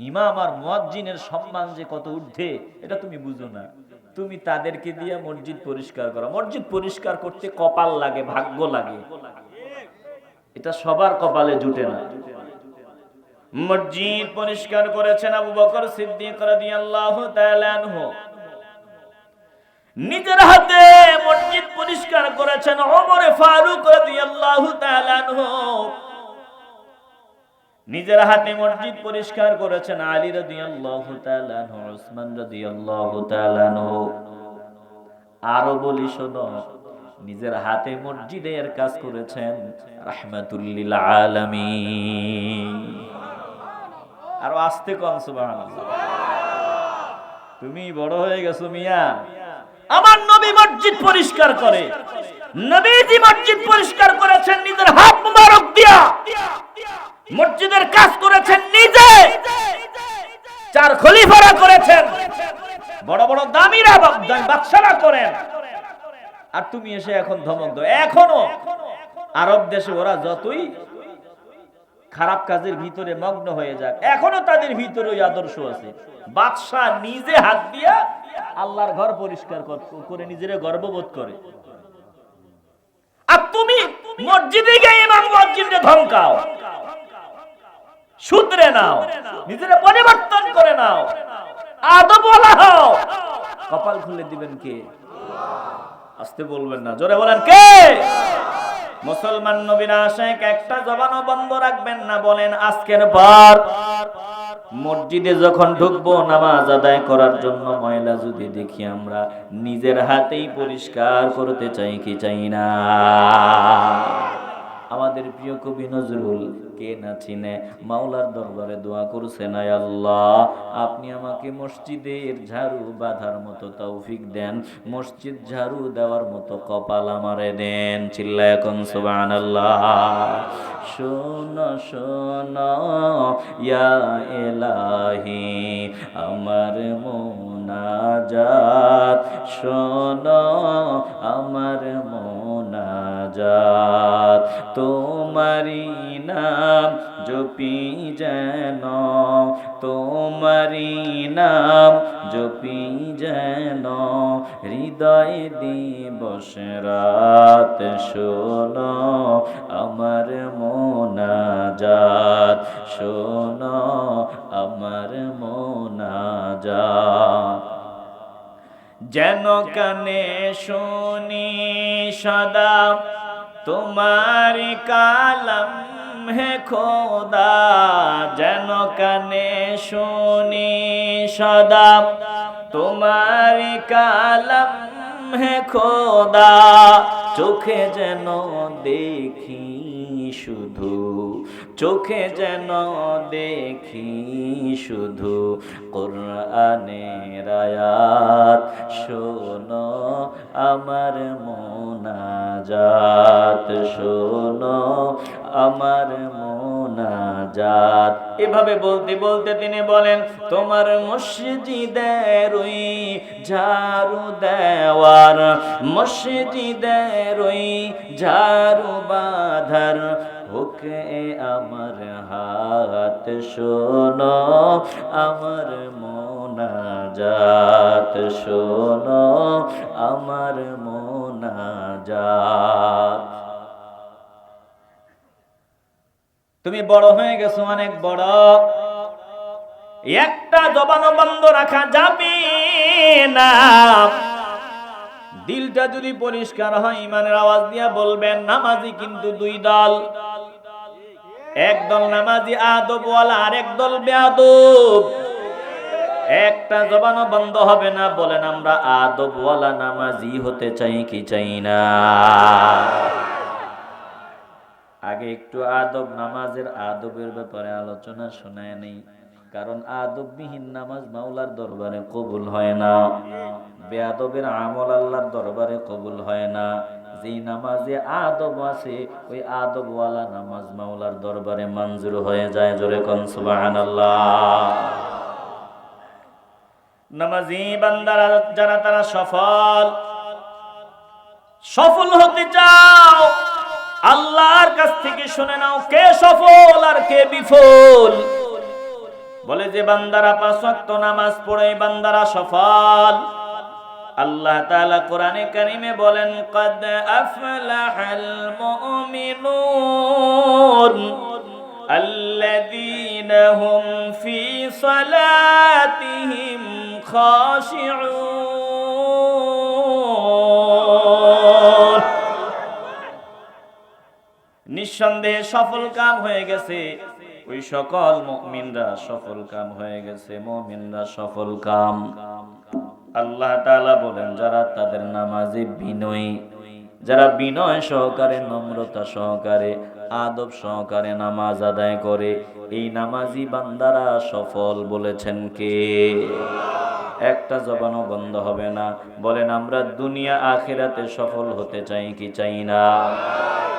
ইমাম আর মুয়াজ্জিনের সম্মান যে কত ঊর্ধ্বে এটা তুমি বুঝো না। তুমি তাদেরকে দিয়ে মসজিদ পরিষ্কার করো। মসজিদ পরিষ্কার করতে কপাল লাগে, ভাগ্য লাগে, এটা সবার কপালে জুটে না। মসজিদ পরিষ্কার করেছেন আবু বকর সিদ্দিক রাদিয়াল্লাহু তাআলা আনহু, নিজের হাতে মসজিদ পরিষ্কার করেছেন ওমর ফারুক রাদিয়াল্লাহু তাআলা আনহু, নিজের হাতে মসজিদ পরিষ্কার করেছেন আলী রাদিয়াল্লাহু তাআলা আনহু, উসমান রাদিয়াল্লাহু তাআলা আনহু। আরো বলি শোনো, নিজের হাতে মসজিদের কাজ করেছেন রাহমাতুল লিল আলামিন। আরো আস্তে কোন সুবহানাল্লাহ। তুমি বড় হয়ে গেছো মিয়া। আমার নবী মসজিদ পরিষ্কার করে, নবীজি মসজিদ পরিষ্কার করেছেন নিজের হাত মুবারক দিয়া, মসজিদের কাজ করেছেন নিজে, চার খলিফারা করেছেন, বড় বড় দামিরা বাদশারা করেন। আর তুমি এসে এখন ধমক দাও। এখনো আরব দেশে ওরা যতই খারাপ কাজের ভিতরে মগ্ন হয়ে যাক, এখনো তাদের ভিতরে ওই আদর্শ আছে। বাদশা নিজে হাত দিয়া আল্লাহর ঘর পরিষ্কার করে নিজের গর্ববোধ করে, আর তুমি মসজিদে গিয়ে ইমাম মুয়াজ্জিনকে ধমকাও। শুধরে নাও, নিজের পরিবর্তন করে নাও, আদবওয়ালা হও। কপাল খুলে দিবেন কে? আস্তে বলবেন না, জোরে বলেন কে? মুসলমান নবীর আশিক একটা জবানও বন্ধ রাখবেন না। বলেন আজকের পর মসজিদে যখন ঢুকবো নামাজ আদায় করার জন্য, ময়লা যদি দেখি আমরা নিজের হাতেই পরিষ্কার করতে চাই কি চাই না? আমাদের প্রিয় কবি নজরুল, কে না চিনে, মাওলার দরবারে দোয়া করছেন, আয় আল্লাহ আপনি আমাকে মসজিদের ঝাড়ু বাঁধার মতো তৌফিক দেন, মসজিদ ঝাড়ু দেওয়ার মতো কপাল আমারে দেন। চিল্লায় এখন সুবহানাল্লাহ। শোনো শোনো ইয়া ইলাহি আমার মুনাজাত, শোনো আমার মুনাজাত, তোমারি নাম জপি যেন, তোমারি নাম জপি যেন, হৃদয় দিবস রাত, শোনো আমার মুনাজাত, শোনো আমার মুনাজাত। যেন কানে শুনি সদা তোমার কালাম হে খোদা, যেন কানে শুনি সদা তোমার কালাম হে খোদা, চোখে যেন দেখি শুধু, চোখে যেন দেখি শুধু কোরআনের আয়াত, শোনো আমার মুনাজাত, শোনো আমার মুনাজাত। এভাবে বলতে বলতে তিনি বলেন, তোমার মসজিদের ওই ঝাড়ু দেওয়ার, মসজিদের ওই ঝাড়ু বাঁধার ওকে আমার হাত, শোনো আমার মুনাজাত, শোনো আমার মুনাজাত। তুমি বড় হয়ে গেছো, অনেক বড়, একটা জবানও বন্ধ রাখা যাবে না। দিলটা যদি পরিষ্কার হয়, ইমানের আওয়াজ দিয়া বলবেন, নামাজি কিন্তু দুই দল, একদল নামাজি আদবওয়ালা আর একদল বেয়াদব। একটা জবানও বন্ধ হবে না। বলেন আমরা আদবওয়ালা নামাজি হতে চাই কি চাই না? আগে একটু আদব, নামাজের আদবের ব্যাপারে আলোচনা শোনায় নেই, কারণ আদববিহীন নামাজ মাওলার দরবারে কবুল হয় না, বেয়াদবের আমল আল্লাহর দরবারে কবুল হয় না। যেই নামাজে আদব আছে, ওই আদবওয়ালা নামাজ মাওলার দরবারে মঞ্জুর হয়ে যায়। জোরে কোন সুবহানাল্লাহ। নামাজি বান্দারা যারা, তারা সফল হতে চাও, আল্লাহর কাছ থেকে শুনে নাও কে সফল আর কে বিফল। বলে যে বান্দারা 5 ওয়াক্ত নামাজ পড়ে বান্দারা সফল। আল্লাহ তাআলা কোরআনে কারিমে বলেন ক্বাদ আফলাহাল মুমিনুন আল্লাযীনা হুম ফি সালাতিহিম খাশিউন। নিঃসন্দেহে সফল কাম হয়ে গেছে ওই সকল মুমিনরা, সফল কাম হয়ে গেছে মুমিনরা, সফল কাম। আল্লাহ তাআলা বলেন যারা তাদের নামাজে বিনয়ী, যারা বিনয় সহকারে, নম্রতা সহকারে, আদব সহকারে নামাজ আদায় করে, এই নামাজি বান্দারা সফল। বলেছেন কে? একটা জবানও বন্ধ হবে না। বলেন আমরা দুনিয়া আখিরাতে সফল হতে চাই কি চাই না?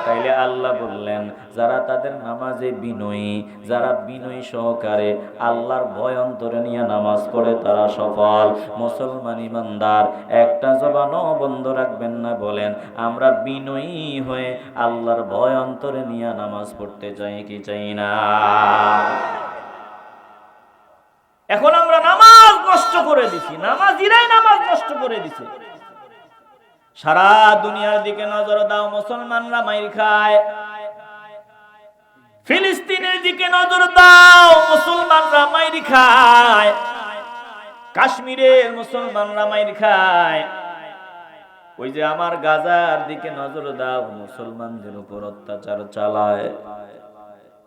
তাইলে আল্লাহ বললেন যারা তাদের নামাজে বিনয়ী, যারা বিনয়ী সহকারে আল্লাহর ভয় অন্তরে নিয়ে নামাজ পড়ে তারা সফল। মুসলমান ইমানদার একটা জবানও বন্ধ রাখবেন না। বলেন আমরা বিনয়ী হয়ে আল্লাহর ভয় অন্তরে নিয়ে নামাজ পড়তে চাই কি চাই না? এখন আমরা নামাজ নষ্ট করে দিছি, নামাজিরাই নামাজ নষ্ট করে দিছে। সারা দুনিয়ার দিকে নজর দাও, মুসলমানরা মাইর খায়। ফিলিস্তিনের দিকে নজর দাও, মুসলমানরা মাইর খায়। কাশ্মীরের মুসলমানরা মাইর খায়। ওই যে আমার গাজার দিকে নজর দাও, মুসলমানদের উপর অত্যাচার চালায়।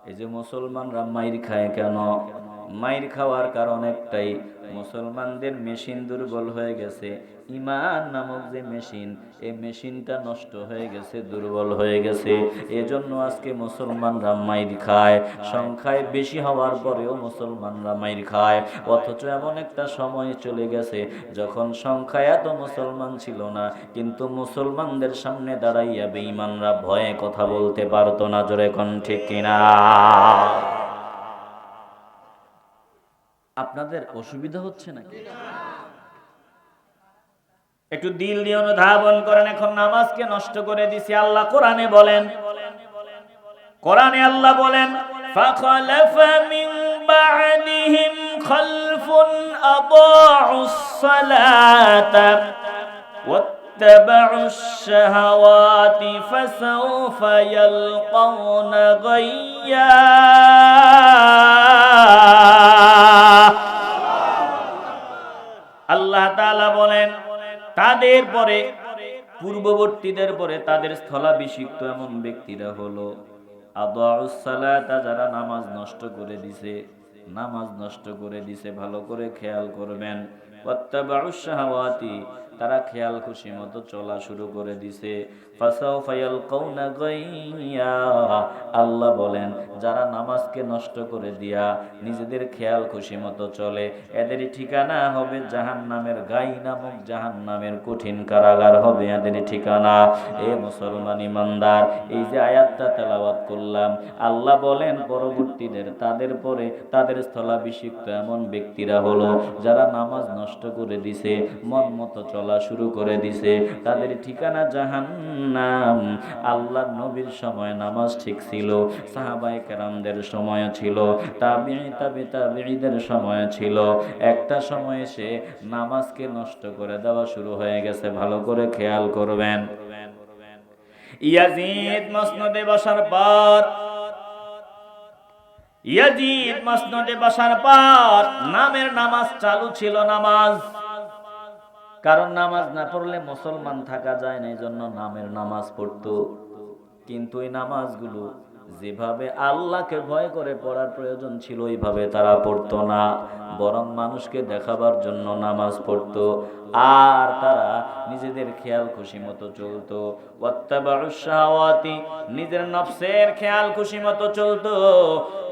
এই যে মুসলমানরা মাইর খায় কেন? মাইর খাওয়ার কারণ একটাই, মুসলমানদের মেশিন দুর্বল হয়ে গেছে। ঈমান নামক যে মেশিন, এই মেশিনটা নষ্ট হয়ে গেছে, দুর্বল হয়ে গেছে। এজন্য আজকে মুসলমানরা মাইর খায়। সংখ্যায় বেশি হওয়ার পরেও মুসলমানরা মাইর খায়। অথচ এমন একটা সময় চলে গেছে যখন সংখ্যায় এত মুসলমান ছিল না, কিন্তু মুসলমানদের সামনে দাঁড়াইয়া বেঈমানরা ভয়ে কথা বলতে পারতো না। জোরে কোন ঠিক কিনা? আপনাদের অসুবিধা হচ্ছে নাকি? একটু দিল দিয়ে অনুধাবন করেন। এখন নামাজকে নষ্ট করে দিছি। আল্লাহ কোরআনে বলেন, কোরআনে আল্লাহ বলেন ফাখালাফা মিন বা'দিহিম খালফুন আদাউস সালাতা ওয়াত্তাবাউশ শাহাওয়াতি ফাসাউফা ইয়ালকাউনা গায়্যা। আল্লাহ তাআলা বলেন তাদের পরে, পূর্ববর্তীদের পরে তাদের স্থলাভিষিক্ত এমন ব্যক্তিরা হলো আদাউস সালাতা, যারা নামাজ নষ্ট করে দিছে, নামাজ নষ্ট করে দিছে। ভালো করে খেয়াল করবেন। ওয়াত্তাবাউশ শাহাওয়াতি, তারা খেয়াল খুশি মতো চলা শুরু করে দিছে। ফাসাউফা ইয়ালকাউনা গায়্যা, আল্লাহ বলেন যারা নামাজকে নষ্ট করে দিয়া নিজেদের খেয়াল খুশি মতো চলে, এদের ঠিকানা হবে জাহান্নামের গাই নামক জাহান্নামের কঠিন কারাগার হবে এদের ঠিকানা। এ মুসলমান ইমানদার, এই যে আয়াতটা তেলাওয়াত করলাম, আল্লাহ বলেন পরবর্তীদের, তাদের পরে তাদের স্থলাভিষিক্ত এমন ব্যক্তিরা হলো যারা নামাজ নষ্ট করে দিছে, মন মতো চলা শুরু করে দিছে, তাদের ঠিকানা জাহান্নাম। আল্লাহর নবীর সময় নামাজ ঠিক ছিল, সাহাবায়ে কেরামদের সময় ছিল, তাবিঈদের সময় ছিল। একটা সময় এসে নামাজকে নষ্ট করে দেওয়া শুরু হয়ে গেছে। ভালো করে খেয়াল করবেন। ইয়াজিদ মসনদে বসার পর, ইয়াজিদ মসনদে বসার পর নামের নামাজ চালু ছিল। নামাজ, কারণ নামাজ না পড়লে মুসলমান থাকা যায় না, এই জন্য নামের নামাজ পড়তো। কিন্তু এই নামাজগুলো যেভাবে আল্লাহকে ভয় করে পড়ার প্রয়োজন ছিল ওইভাবে তারা পড়তো না, বরং মানুষকে দেখাবার জন্য নামাজ পড়তো। আর তারা নিজেদের খেয়াল খুশি মতো চলতো। ওয়াত্তাবাউশ শাহাওয়াতি, নিজের নফসের খেয়াল খুশি মতো চলতো।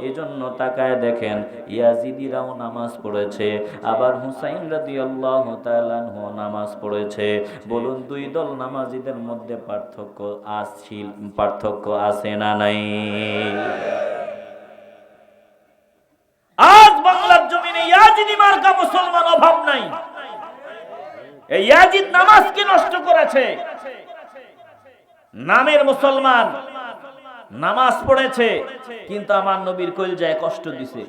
এজন্য তাকায় দেখেন ইয়াজিদিরাও নামাজ পড়েছে, আবার হুসাইন রাদিয়াল্লাহু তাআলা আনহু নামাজ পড়েছে। বলুন দুই দল নামাজীদের মধ্যে পার্থক্য আছে না নাই? আজ বাংলার জমিনে ইয়াজিদি মার্কা মুসলমান অভাব নাই। এই ইয়াজিদ নামাজকে নষ্ট করেছে। নামের মুসলমান নামাজ পড়েছে, কিন্তু আমার নবীর কলিজায় কষ্ট দিছে।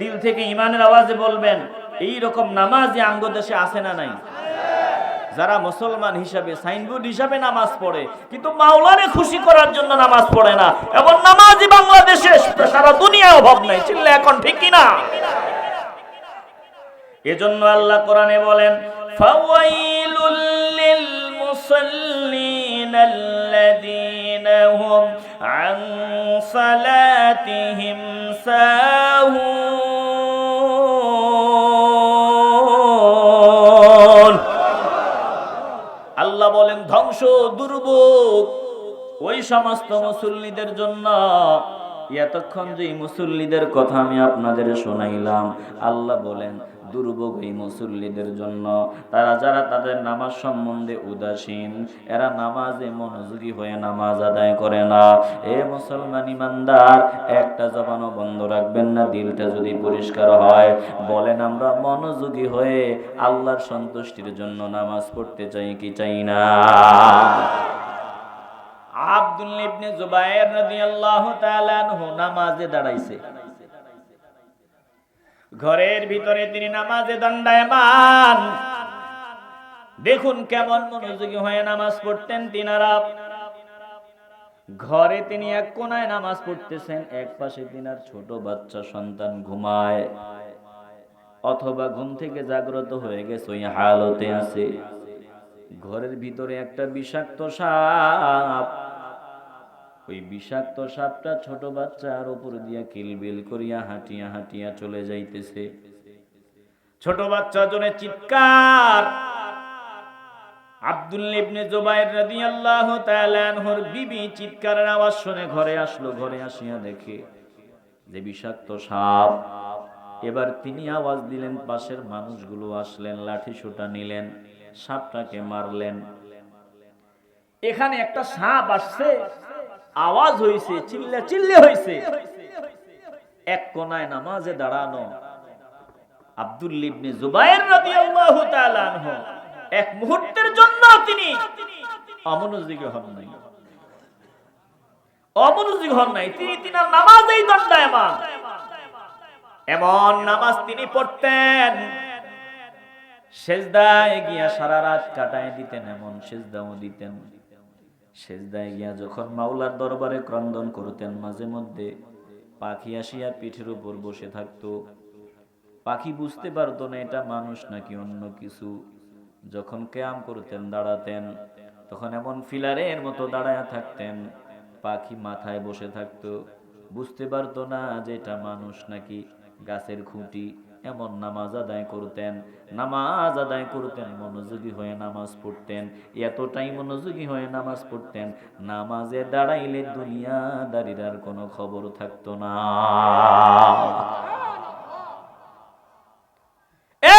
দিল থেকে ইমানের আওয়াজে বলবেন, এই রকম নামাজি আমগো দেশে আছে না নাই? যারা মুসলমান হিসাবে সাইনবোর্ড হিসাবে নামাজ পড়ে কিন্তু মাওলারে খুশি করার জন্য নামাজ পড়ে না, এমন নামাজি বাংলাদেশে সারা দুনিয়ায় অভাব নাই। চিল্লা এখন ঠিক কি না? এজন্য আল্লাহ কোরআনে বলেন, ফাওয়াইলুল লিল মুসাল্লিন আল্লাযীনা হুম আন সালাতিহিম সাহুন। আল্লাহ বলেন, ধ্বংস দুর্ভোগ ওই সমস্ত মুসল্লিদের জন্য। এতক্ষণ যে মুসল্লিদের কথা আমি আপনাদের শোনাইলাম, আল্লাহ বলেন দুর্ভোগ এই মুসল্লিদের জন্য, তারা যারা তাদের নামাজ সম্বন্ধে উদাসীন, এরা নামাজে মনোযোগী হয়ে নামাজ আদায় করে না। এ মুসলমান ইমানদার, একটা জবানও বন্ধ রাখবেন না। দিলটা যদি পরিষ্কার হয়, বলেন আমরা মনোযোগী হয়ে আল্লাহর সন্তুষ্টির জন্য নামাজ পড়তে চাই কি চাই না? আব্দুল্লাহ ইবনে জুবায়ের রাদিয়াল্লাহু তাআলা আনহু নামাজে দাঁড়াইছে। ঘরের ভিতরে তিনি নামাজে দণ্ডায়মান। দেখুন কেমন মনোযোগী হয়ে নামাজ পড়তেন তিনারা। ঘরে তিনি এক কোণায় নামাজ পড়তেছেন, এক পাশে তিনার ছোট বাচ্চা সন্তান ঘুমায় অথবা ঘুম থেকে জাগ্রত হয়ে গেছে, ওই হালতে আছে। ঘরের ভিতরে একটা বিষাক্ত সাপ, ওই বিষাক্ত সাপটা ছোট বাচ্চার উপর দিয়া কিলবিল করিয়া হাঁটিয়া হাঁটিয়া চলে যাইতেছে। ছোট বাচ্চা জনে চিৎকার। আব্দুল্লাহ ইবনে জুবায়ের রাদিয়াল্লাহু তাআলা আনহুর বিবি চিৎকারের আওয়াজ শুনে ঘরে আসলো। ঘরে আসিয়া দেখে যে বিষাক্ত সাপ। এবার তিনি আওয়াজ দিলেন, পাশের মানুষগুলো আসলেন, লাঠি সোঁটা নিলেন, সাপটাকে মারলেন। এখানে একটা সাপ আসছে, আওয়াজ হইছে, চিল্লা চিল্লি হইছে। এক কোণায় নামাজে দাঁড়ানো আব্দুল্লাহ ইবনে জুবায়ের রাদিয়াল্লাহু তাআলা আনহু এক মুহূর্তের জন্য তিনি অমনোযোগী হন নাই, অমনোযোগী হন নাই। তিনি তিনার নামাজেই দণ্ডায়মান। এমন নামাজ তিনি পড়তেন, সেজদায় গিয়া সারা রাত কাটায় দিতেন, এমন সেজদাও দিতেন। সেজদায় গিয়া যখন মাওলার দরবারে ক্রন্দন করতেন, মাঝে মধ্যে পাখি আসিয়া পিঠের উপর বসে থাকতো। পাখি বুঝতে পারতো না এটা মানুষ নাকি অন্য কিছু। যখন কিয়াম করতেন, দাঁড়াতেন, তখন এমন ফিলারের মতো দাঁড়ায়া থাকতেন। পাখি মাথায় বসে থাকতো, বুঝতে পারতো না যে এটা মানুষ নাকি গাছের খুঁটি। এমন নামাজ আদায় করতেন, নামাজ আদায় করতেন, মনোযোগী হয়ে নামাজ পড়তেন। এতটাই মনোযোগী হয়ে নামাজ পড়তেন, নামাজে দাঁড়াইলে দুনিয়াদারির আর কোনো খবর থাকতো না।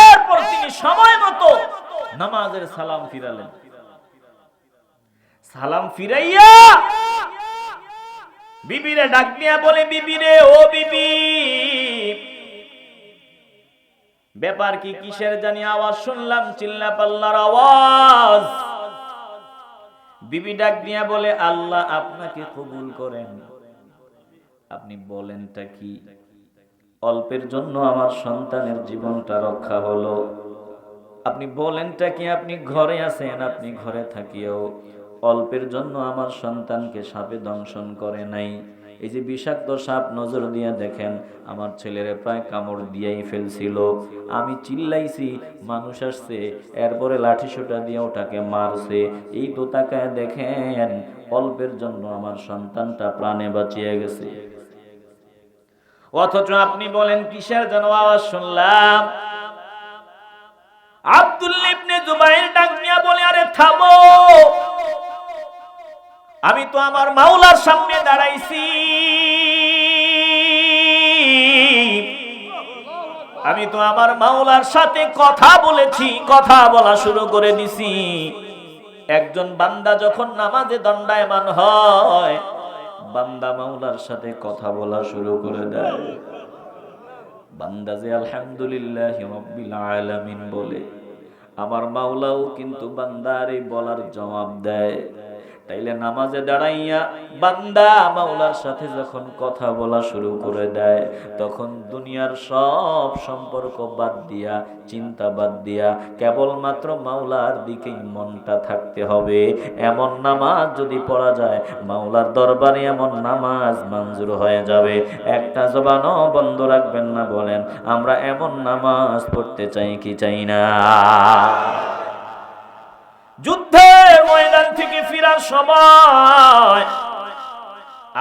এরপর তিনি সময় মতো নামাজের সালাম ফিরালেন। সালাম ফিরাইয়া বিবিরে ডাক দিয়া বলে, বিবিরে, ও বিবি, ব্যাপার কি? কিসের জানি আওয়াজ শুনলাম, চিল্লা পাল্লার আওয়াজ। বিবি ডাক দিয়া বলে, আল্লাহ আপনাকে কবুল করেন। আপনি বলেনটা কি? অল্পের জন্য আমার সন্তানের জীবনটা রক্ষা হলো। আপনি বলেনটা কি? আপনি ঘরে আছেন, আপনি ঘরে থাকিও অল্পের জন্য আমার সন্তানকে সাপে দংশন করে নাই। এই যে বিষাক্ত সাপ, নজর দিয়া দেখেন, আমার ছেলেরে প্রায় কামড় দিয়েই ফেলছিল। আমি চিল্লাইছি, মানুষ আসছে, এরপরে লাঠি সোঁটা দিয়ে ওটাকে মারছে। এই তো তাকায় দেখেন, অল্পের জন্য আমার সন্তানটা প্রাণে বাঁচিয়ে গেছে। অথচ আপনি বলেন কিসের যেন আওয়াজ শুনলাম। আব্দুল্লাহ ইবনে জুবায়ের ডাক দিয়া বলে, আরে থামো, আমি তো আমার মাওলার সামনে দাঁড়াইছি, আমি তো আমার মাওলার সাথে কথা বলেছি, কথা বলা শুরু করে দিছি। একজন বান্দা যখন নামাজে দণ্ডায়মান হয়, বান্দা মাওলার সাথে কথা বলা শুরু করে দেয়। বান্দা যে আলহামদুলিল্লাহি রাব্বিল আলামিন বলে, আমার মাওলাও কিন্তু বান্দার এই বলার জবাব দেয়। তাইলে নামাজে দাঁড়াইয়া বান্দা মাওলার সাথে যখন কথা বলা শুরু করে দেয়, তখন দুনিয়ার সব সম্পর্ক বাদ দিয়া, চিন্তা বাদ দিয়া কেবলমাত্র মাওলার দিকেই মনটা থাকতে হবে। এমন নামাজ যদি পড়া যায়, মাওলার দরবারে এমন নামাজ মঞ্জুর হয়ে যাবে। একটা জবানও বন্ধ রাখবেন না, বলেন আমরা এমন নামাজ পড়তে চাই কি চাই না? যুদ্ধের ময়দান থেকে ফেরার সময়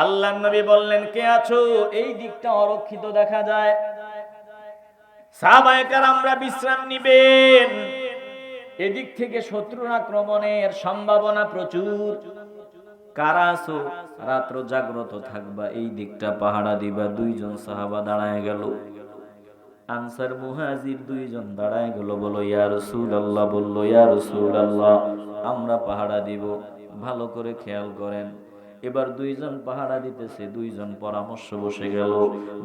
আল্লাহর নবী বললেন, কে আছো? এই দিকটা অরক্ষিত দেখা যায়, সাহাবায়ে কেরামরা বিশ্রাম নিবেন। এদিক থেকে শত্রুর আক্রমণের সম্ভাবনা প্রচুর। কারা আছো? রাত্র জাগ্রত থাকবা, এই দিকটা পাহারা দিবা। দুইজন সাহাবা দাঁড়ায় গেল, আনসার মুহাজির দুইজন দাঁড়ায় গেল, বলো ইয়া রাসূলুল্লাহ, বলল ইয়া রাসূলুল্লাহ আমরা পাহারা দিব। ভালো করে খেয়াল করেন, এবার দুইজন পাহারা দিতেছে, দুইজন পরামর্শ বসে গেল,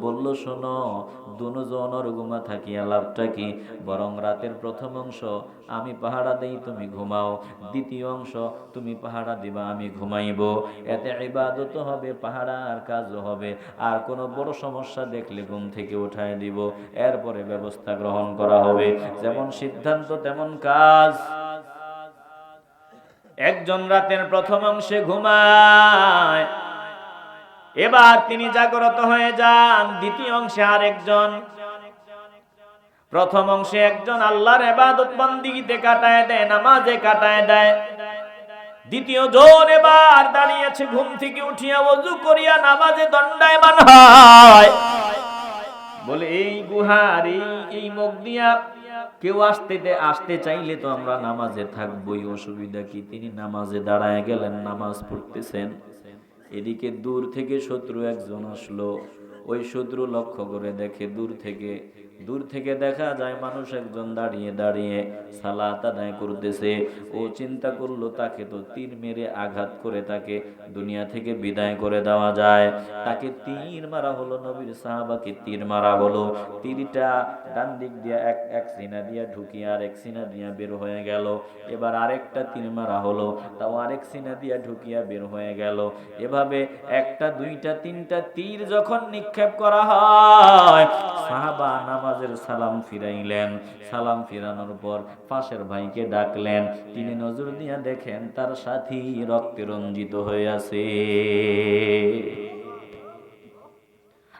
বলল শোনো, দুজনের ঘুমা থাকিয়া লাভটা কি? বরং রাতের প্রথম অংশ আমি পাহারা দেই, তুমি ঘুমাও, দ্বিতীয় অংশ তুমি পাহারা দিবা, আমি ঘুমাইব। এতে ইবাদত হবে, পাহারার কাজও হবে। আর কোনো বড় সমস্যা দেখলে ঘুম থেকে উঠায় দিব, এরপরে ব্যবস্থা গ্রহণ করা হবে। যেমন সিদ্ধান্ত তেমন কাজ। একজন রাতের প্রথম অংশে ঘুমায়, এবার তিনি জাগ্রত হয়ে যান। দ্বিতীয় অংশে আরেকজন, প্রথম অংশে একজন আল্লাহর ইবাদত বন্দেগীতে কাটায় দেয়, নামাজে কাটায় দেয়। দ্বিতীয় জন এবার দাঁড়িয়েছে, ঘুম থেকে উঠিয়া ওযু করিয়া নামাজে দণ্ডায়মান হয়। বলে এই গুহার এই মুখ দিয়া কেউ আসতে চাইলে তো আমরা নামাজে থাকবোই, অসুবিধা কি? তিনি নামাজে দাঁড়ায় গেলেন, নামাজ পড়তেছেন। এদিকে দূর থেকে শত্রু একজন আসলো। ওই শত্রু লক্ষ্য করে দেখে, দূর থেকে দেখা যায় মানুষ একজন দাঁড়িয়ে দাঁড়িয়ে সালাত আদায় করতেছে। ও চিন্তা করলো তাকে তো তীর মেরে আঘাত করে তাকে দুনিয়া থেকে বিদায় করে দেওয়া যায়। তাকে তীর মারা হলো, নবীর সাহাবাকে তীর মারা হলো। তীরটা ডান দিক দিয়া এক সিনা দিয়া ঢুকিয়ে আরেক সিনা দিয়া বের হয়ে গেল। এবার আরেকটা তীর মারা হলো, তাও আরেক সিনা দিয়া ঢুকিয়া বের হয়ে গেল। এভাবে একটা, দুইটা, তিনটা তীর যখন নিক্ষেপ করা হয়, সাহাবা নামাজের সালাম ফিরাইলেন। সালাম ফিরানোর পর পাশের ভাইকে ডাকলেন। তিনি নজর দিয়া দেখেন তার সাথী রক্তে রঞ্জিত হয়ে আছে।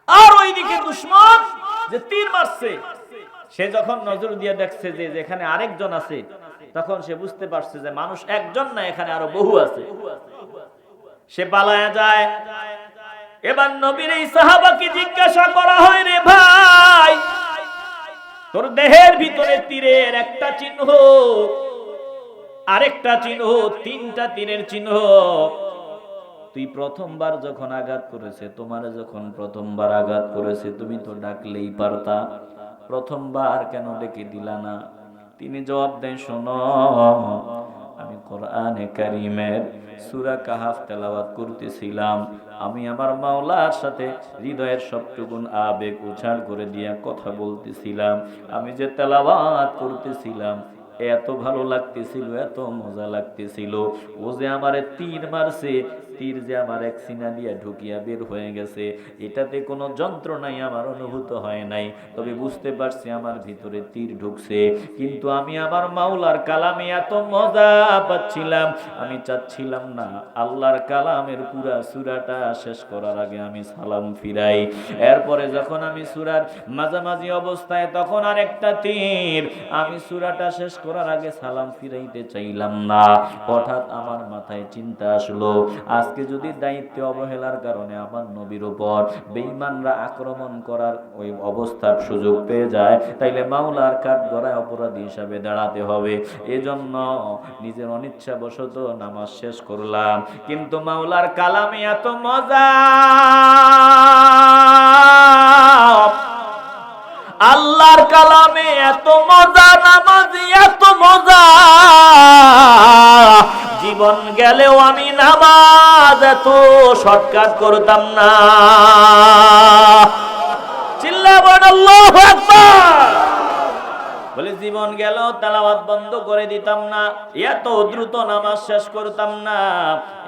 আর ওইদিকে দুশমন যে তীর মারছে, সে যখন নজর দিয়ে দেখছে যে যেখানে আরেকজন আছে, তখন সে বুঝতে পারছে যে মানুষ একজন না, এখানে আরো বহু আছে। সে পালায়া যায়। এবার নবীর এই সাহাবাকে জিজ্ঞাসা করা হয়, রে ভাই, তোর দেহের ভিতরে তীরের একটা চিহ্ন, আরেকটা চিহ্ন, তিনটা তীরের চিহ্ন। তুই প্রথমবার যখন আঘাত করেছে, তোমার যখন প্রথমবার আঘাত করেছে, তুমি তো ডাকলেই পারতা, প্রথমবার কেন ডেকে দিলা না? তিনি জবাব দেন, শোনো, আমি কোরআনে কারীমের সূরা কাহাফ তেলাওয়াত করতেছিলাম। আমি আমার মাওলার সাথে হৃদয়ের সবটুকুন আবেগ উজাড় করে দিয়া কথা বলতেছিলাম। আমি যে তেলাওয়াত করতেছিলাম, এত ভালো লাগতেছিল, এত মজা লাগতেছিল। ও যে আমারে তীর মারছে, তীর যে আমার এক সিনা দিয়া ঢুকিয়া বের হয়ে গেছে, এটাতে কোনো যন্ত্রণাই আমার অনুভূত হয় নাই। তবে বুঝতে পারছি আমার ভিতরে তীর ঢুকছে। কিন্তু আমি আমার মাওলার কালামে এত মজা পাচ্ছিলাম, আমি চাচ্ছিলাম না আল্লাহর কালামের পুরা সূরাটা শেষ করার আগে আমি সালাম ফিরাই। এরপরে যখন আমি সূরার মাঝামাঝি অবস্থায়, তখন আর একটা তীর, আমি সূরাটা শেষ করার আগে সালাম ফিরাইতে চাইলাম না। হঠাৎ আমার মাথায় চিন্তা আসলো, আজকে যদি দায়িত্বে অবহেলার কারণে আমার নবীর উপর বেঈমানরা আক্রমণ করার ওই অবস্থার সুযোগ পেয়ে যায়, তাইলে মাওলার কাঠগড়ায় অপরাধী হিসাবে দাঁড়াতে হবে। এজন্য নিজের অনিচ্ছাবশত নামাজ শেষ করলাম। কিন্তু মাওলার কালামে এত মজা, আল্লাহর কালামে এত মজা, নামাজে এত মজা, জীবন গেলেও আমি নামাজ এত শর্টকাট করতাম না। চিল্লা বল আল্লাহু আকবার। বলে জীবন জীবন গেল তেলাওয়াত বন্ধ করে দিতাম না, এত দ্রুত নামাজ শেষ করতাম না।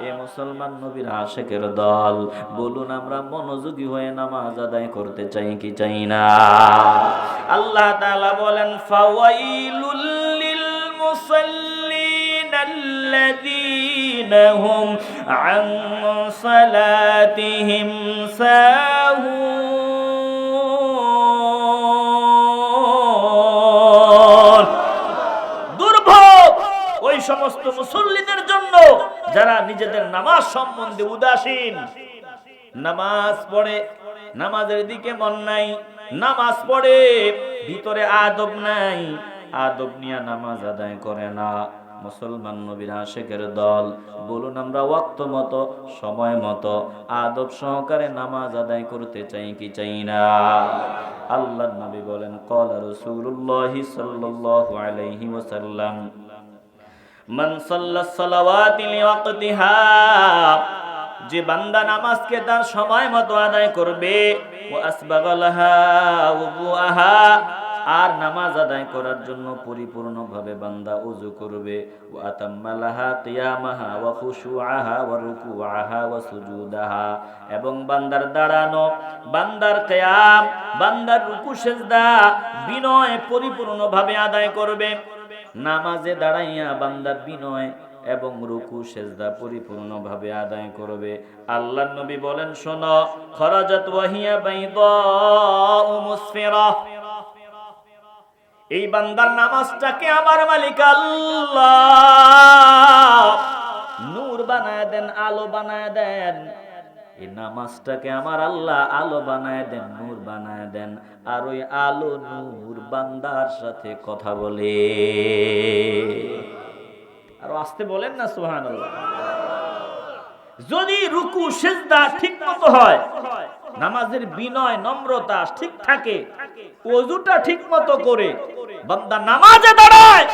এ মুসলমান নবীর আশিকের দল, বলুন আমরা মনোযোগী হয়ে নামাজ আদায় করতে চাই কি চাই না? আল্লাহ তাআলা বলেন ফাওয়াইলুল লিল মুসাল্লিন আল্লাযীনা হুম আন সালাতিহিম সাহুন। দুর্ভোগ ওই সমস্ত মুসল্লিদের জন্য যারা নিজেদের নামাজ সম্বন্ধে উদাসীন। নামাজ পড়ে, নামাজের দিকে মন নাই, নামাজ পড়ে ভিতরে আদব নাই, আদব নিয়ে নামাজ আদায় করে না। মুসলমান নবীর আশিকের দল, বলুন আমরা ওয়াক্ত মতো, সময় মতো, আদব সহকারে নামাজ আদায় করতে চাই কি চাই না? আল্লাহর নবী বলেন ক্বালা রাসূলুল্লাহি সাল্লাল্লাহু আলাইহি ওয়াসাল্লাম মান সাল্লাস সালাওয়াতি লিওয়াক্তিহা, যে বান্দা নামাজকে তার সময় মতো আদায় করবে, ওয়া আসবাগালাহা ওযুআহা, আর নামাজ আদায় করার জন্য পরিপূর্ণভাবে বান্দা ওযু করবে, ওয়া আতাম্মালাহা কিয়ামাহা ওয়া খুশুআহা ওয়া রুকুআহা ওয়া সুজুদাহা, এবং বান্দার দাঁড়ানো, বান্দার কিয়াম, বান্দার রুকু সিজদা বিনয় পরিপূর্ণভাবে আদায় করবে। নামাজে দাঁড়াইয়া বান্দা বিনয় এবং রুকু সিজদা পরিপূর্ণভাবে আদায় করবে। আল্লাহর নবী বলেন শোনো, খরাজাত ওয়াহিয়া বাইদাউ মুসফিরা, এই বান্দার নামাজটাকে আমার মালিক আল্লাহ নূর বানায় দেন, আলো বানায় দেন। এই নামাজটাকে আমার আল্লাহ আলো বানায় দেন, নূর বানায় দেন, আর ওই আলো নূর বান্দার সাথে কথা বলে। আর আস্তে বলেন না সুবহানাল্লাহ। যদি রুকু সিজদা ঠিক মতো হয়, নামাজের বিনয় নম্রতা ঠিক থাকে, ওযুটা ঠিক মতো করে বান্দা নামাজে দাঁড়ায়,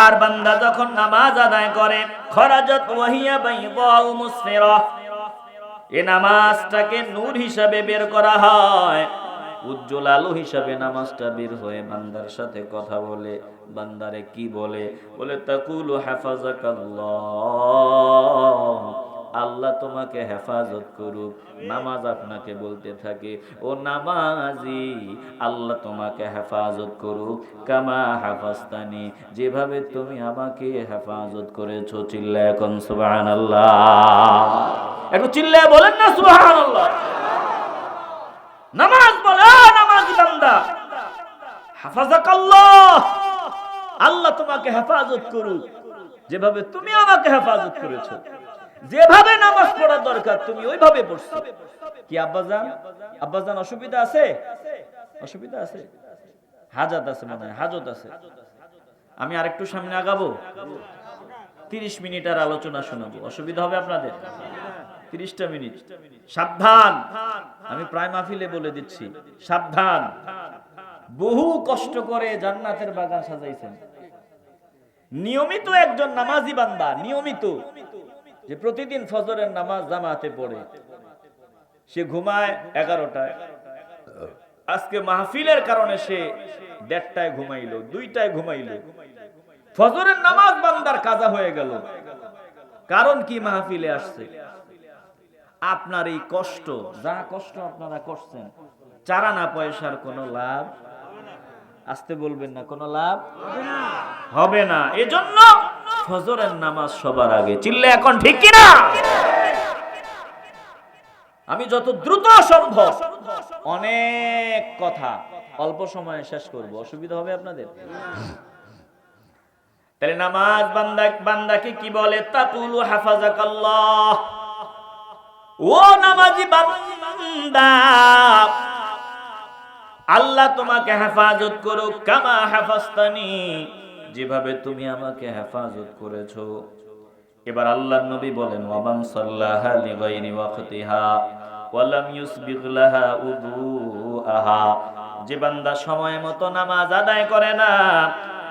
আর বান্দা যখন নামাজ আদায় করে, খরাজাত ওয়াহিয়া বাইদাউ মুসফিরা, এই নামাজটাকে নূর হিসাবে বের করা হয়, উজ্জ্বল আলো হিসাবে নামাজটা বের হয়ে বান্দার সাথে কথা বলে। বান্দারে কি বলে? বলে তাকুলু হাফাজাকাল্লাহ, আল্লাহ তোমাকে হেফাজত করুক। নামাজ আপনাকে বলতে থাকে, ও নামাজি আল্লাহ তোমাকে হেফাজত করুক, কামা হাফাজতানি, যেভাবে তুমি আমাকে হেফাজত করেছো। চিল্লায় এখন সুবহানাল্লাহ, একটু চিল্লায় বলেন না সুবহানাল্লাহ। নামাজ বলে, নামাজি বান্দা হাফাজাকাল্লাহ, আল্লাহ তোমাকে হেফাজত করুক, যেভাবে তুমি আমাকে হেফাজত করেছো। যেভাবে নামাজ পড়ার দরকার তুমি ওইভাবে পড়ছো। কি আব্বাজান, আব্বাজান অসুবিধা আছে? অসুবিধা আছে? হাজাত আছে মনে হয়, হাজত আছে। আমি আরেকটু সামনে আগাবো, 30 মিনিট আর আলোচনা শোনাবো। অসুবিধা হবে আপনাদের? 30টা মিনিট। সাবধান, আমি প্রায় মাহফিলে বলে দিচ্ছি, সাবধান। বহু কষ্ট করে জান্নাতের বাগান সাজাইছেন। নিয়মিত একজন নামাজি বান্দা, নিয়মিত যে প্রতিদিন ফজরের নামাজ জামাতে পড়ে, সে ঘুমায় 11টায়। আজকে মাহফিলের কারণে সে 1:30টায় ঘুমাইলো, 2টায় ঘুমাইলো। ফজরের নামাজ বান্দার কাজা হয়ে গেল। কারণ কি? মাহফিলে আসছে। আপনার এই কষ্ট, যা কষ্ট আপনারা করছেন, চারানা পয়সার কোনো লাভ, আসতে বলবেন না, কোনো লাভ হবে না। এজন্য ফজরের নামাজ সবার আগে। চিল্লে এখন ঠিক কিনা? আমি যত দ্রুত সম্ভব অনেক কথা অল্প সময়ে শেষ করব, অসুবিধা হবে আপনাদের? তাহলে নামাজ বান্দাকে কি বলে? তাকুলু হাফাজাকাল্লাহ, ও নামাজি বান্দা আল্লাহ তোমাকে হেফাজত করুক, কামা হাফাজতানি, যেভাবে তুমি আমাকে হেফাজত করেছো। এবার আল্লাহর নবী বলেন ওয়ামান সাল্লাহা লিগাইরি ওয়াক্তিহা ওয়া লাম ইউসবিগ লাহা উযুআহা, যে বান্দা সময় মতো নামাজ আদায় করে না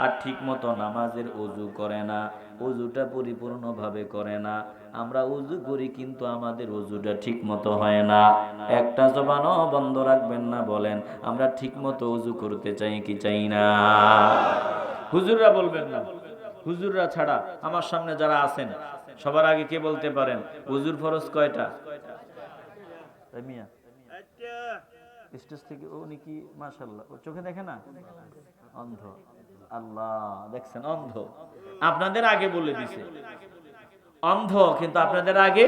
আর ঠিক মতো নামাজের ওযু করে না, ওযুটা পরিপূর্ণভাবে করে না, আমরা উযু করি কিন্তু আমাদের উযুটা ঠিক মতো হয় না। একটা জবানও বন্ধ রাখবেন না, বলেন আমরা ঠিক মতো উযু করতে চাই কি চাই না? হুজুররা বলবেন না, হুজুররা ছাড়া আমার সামনে যারা আছেন সবার আগে কে বলতে পারেন উযুর ফরজ কয়টা? মিয়া স্টেজ থেকে উনি কি মাশাআল্লাহ ও চোখে দেখে না, অন্ধ। আল্লাহ, দেখছেন অন্ধ, আপনাদের আগে বলে দিছে অন্ধ, কিন্তু আপনাদের আগে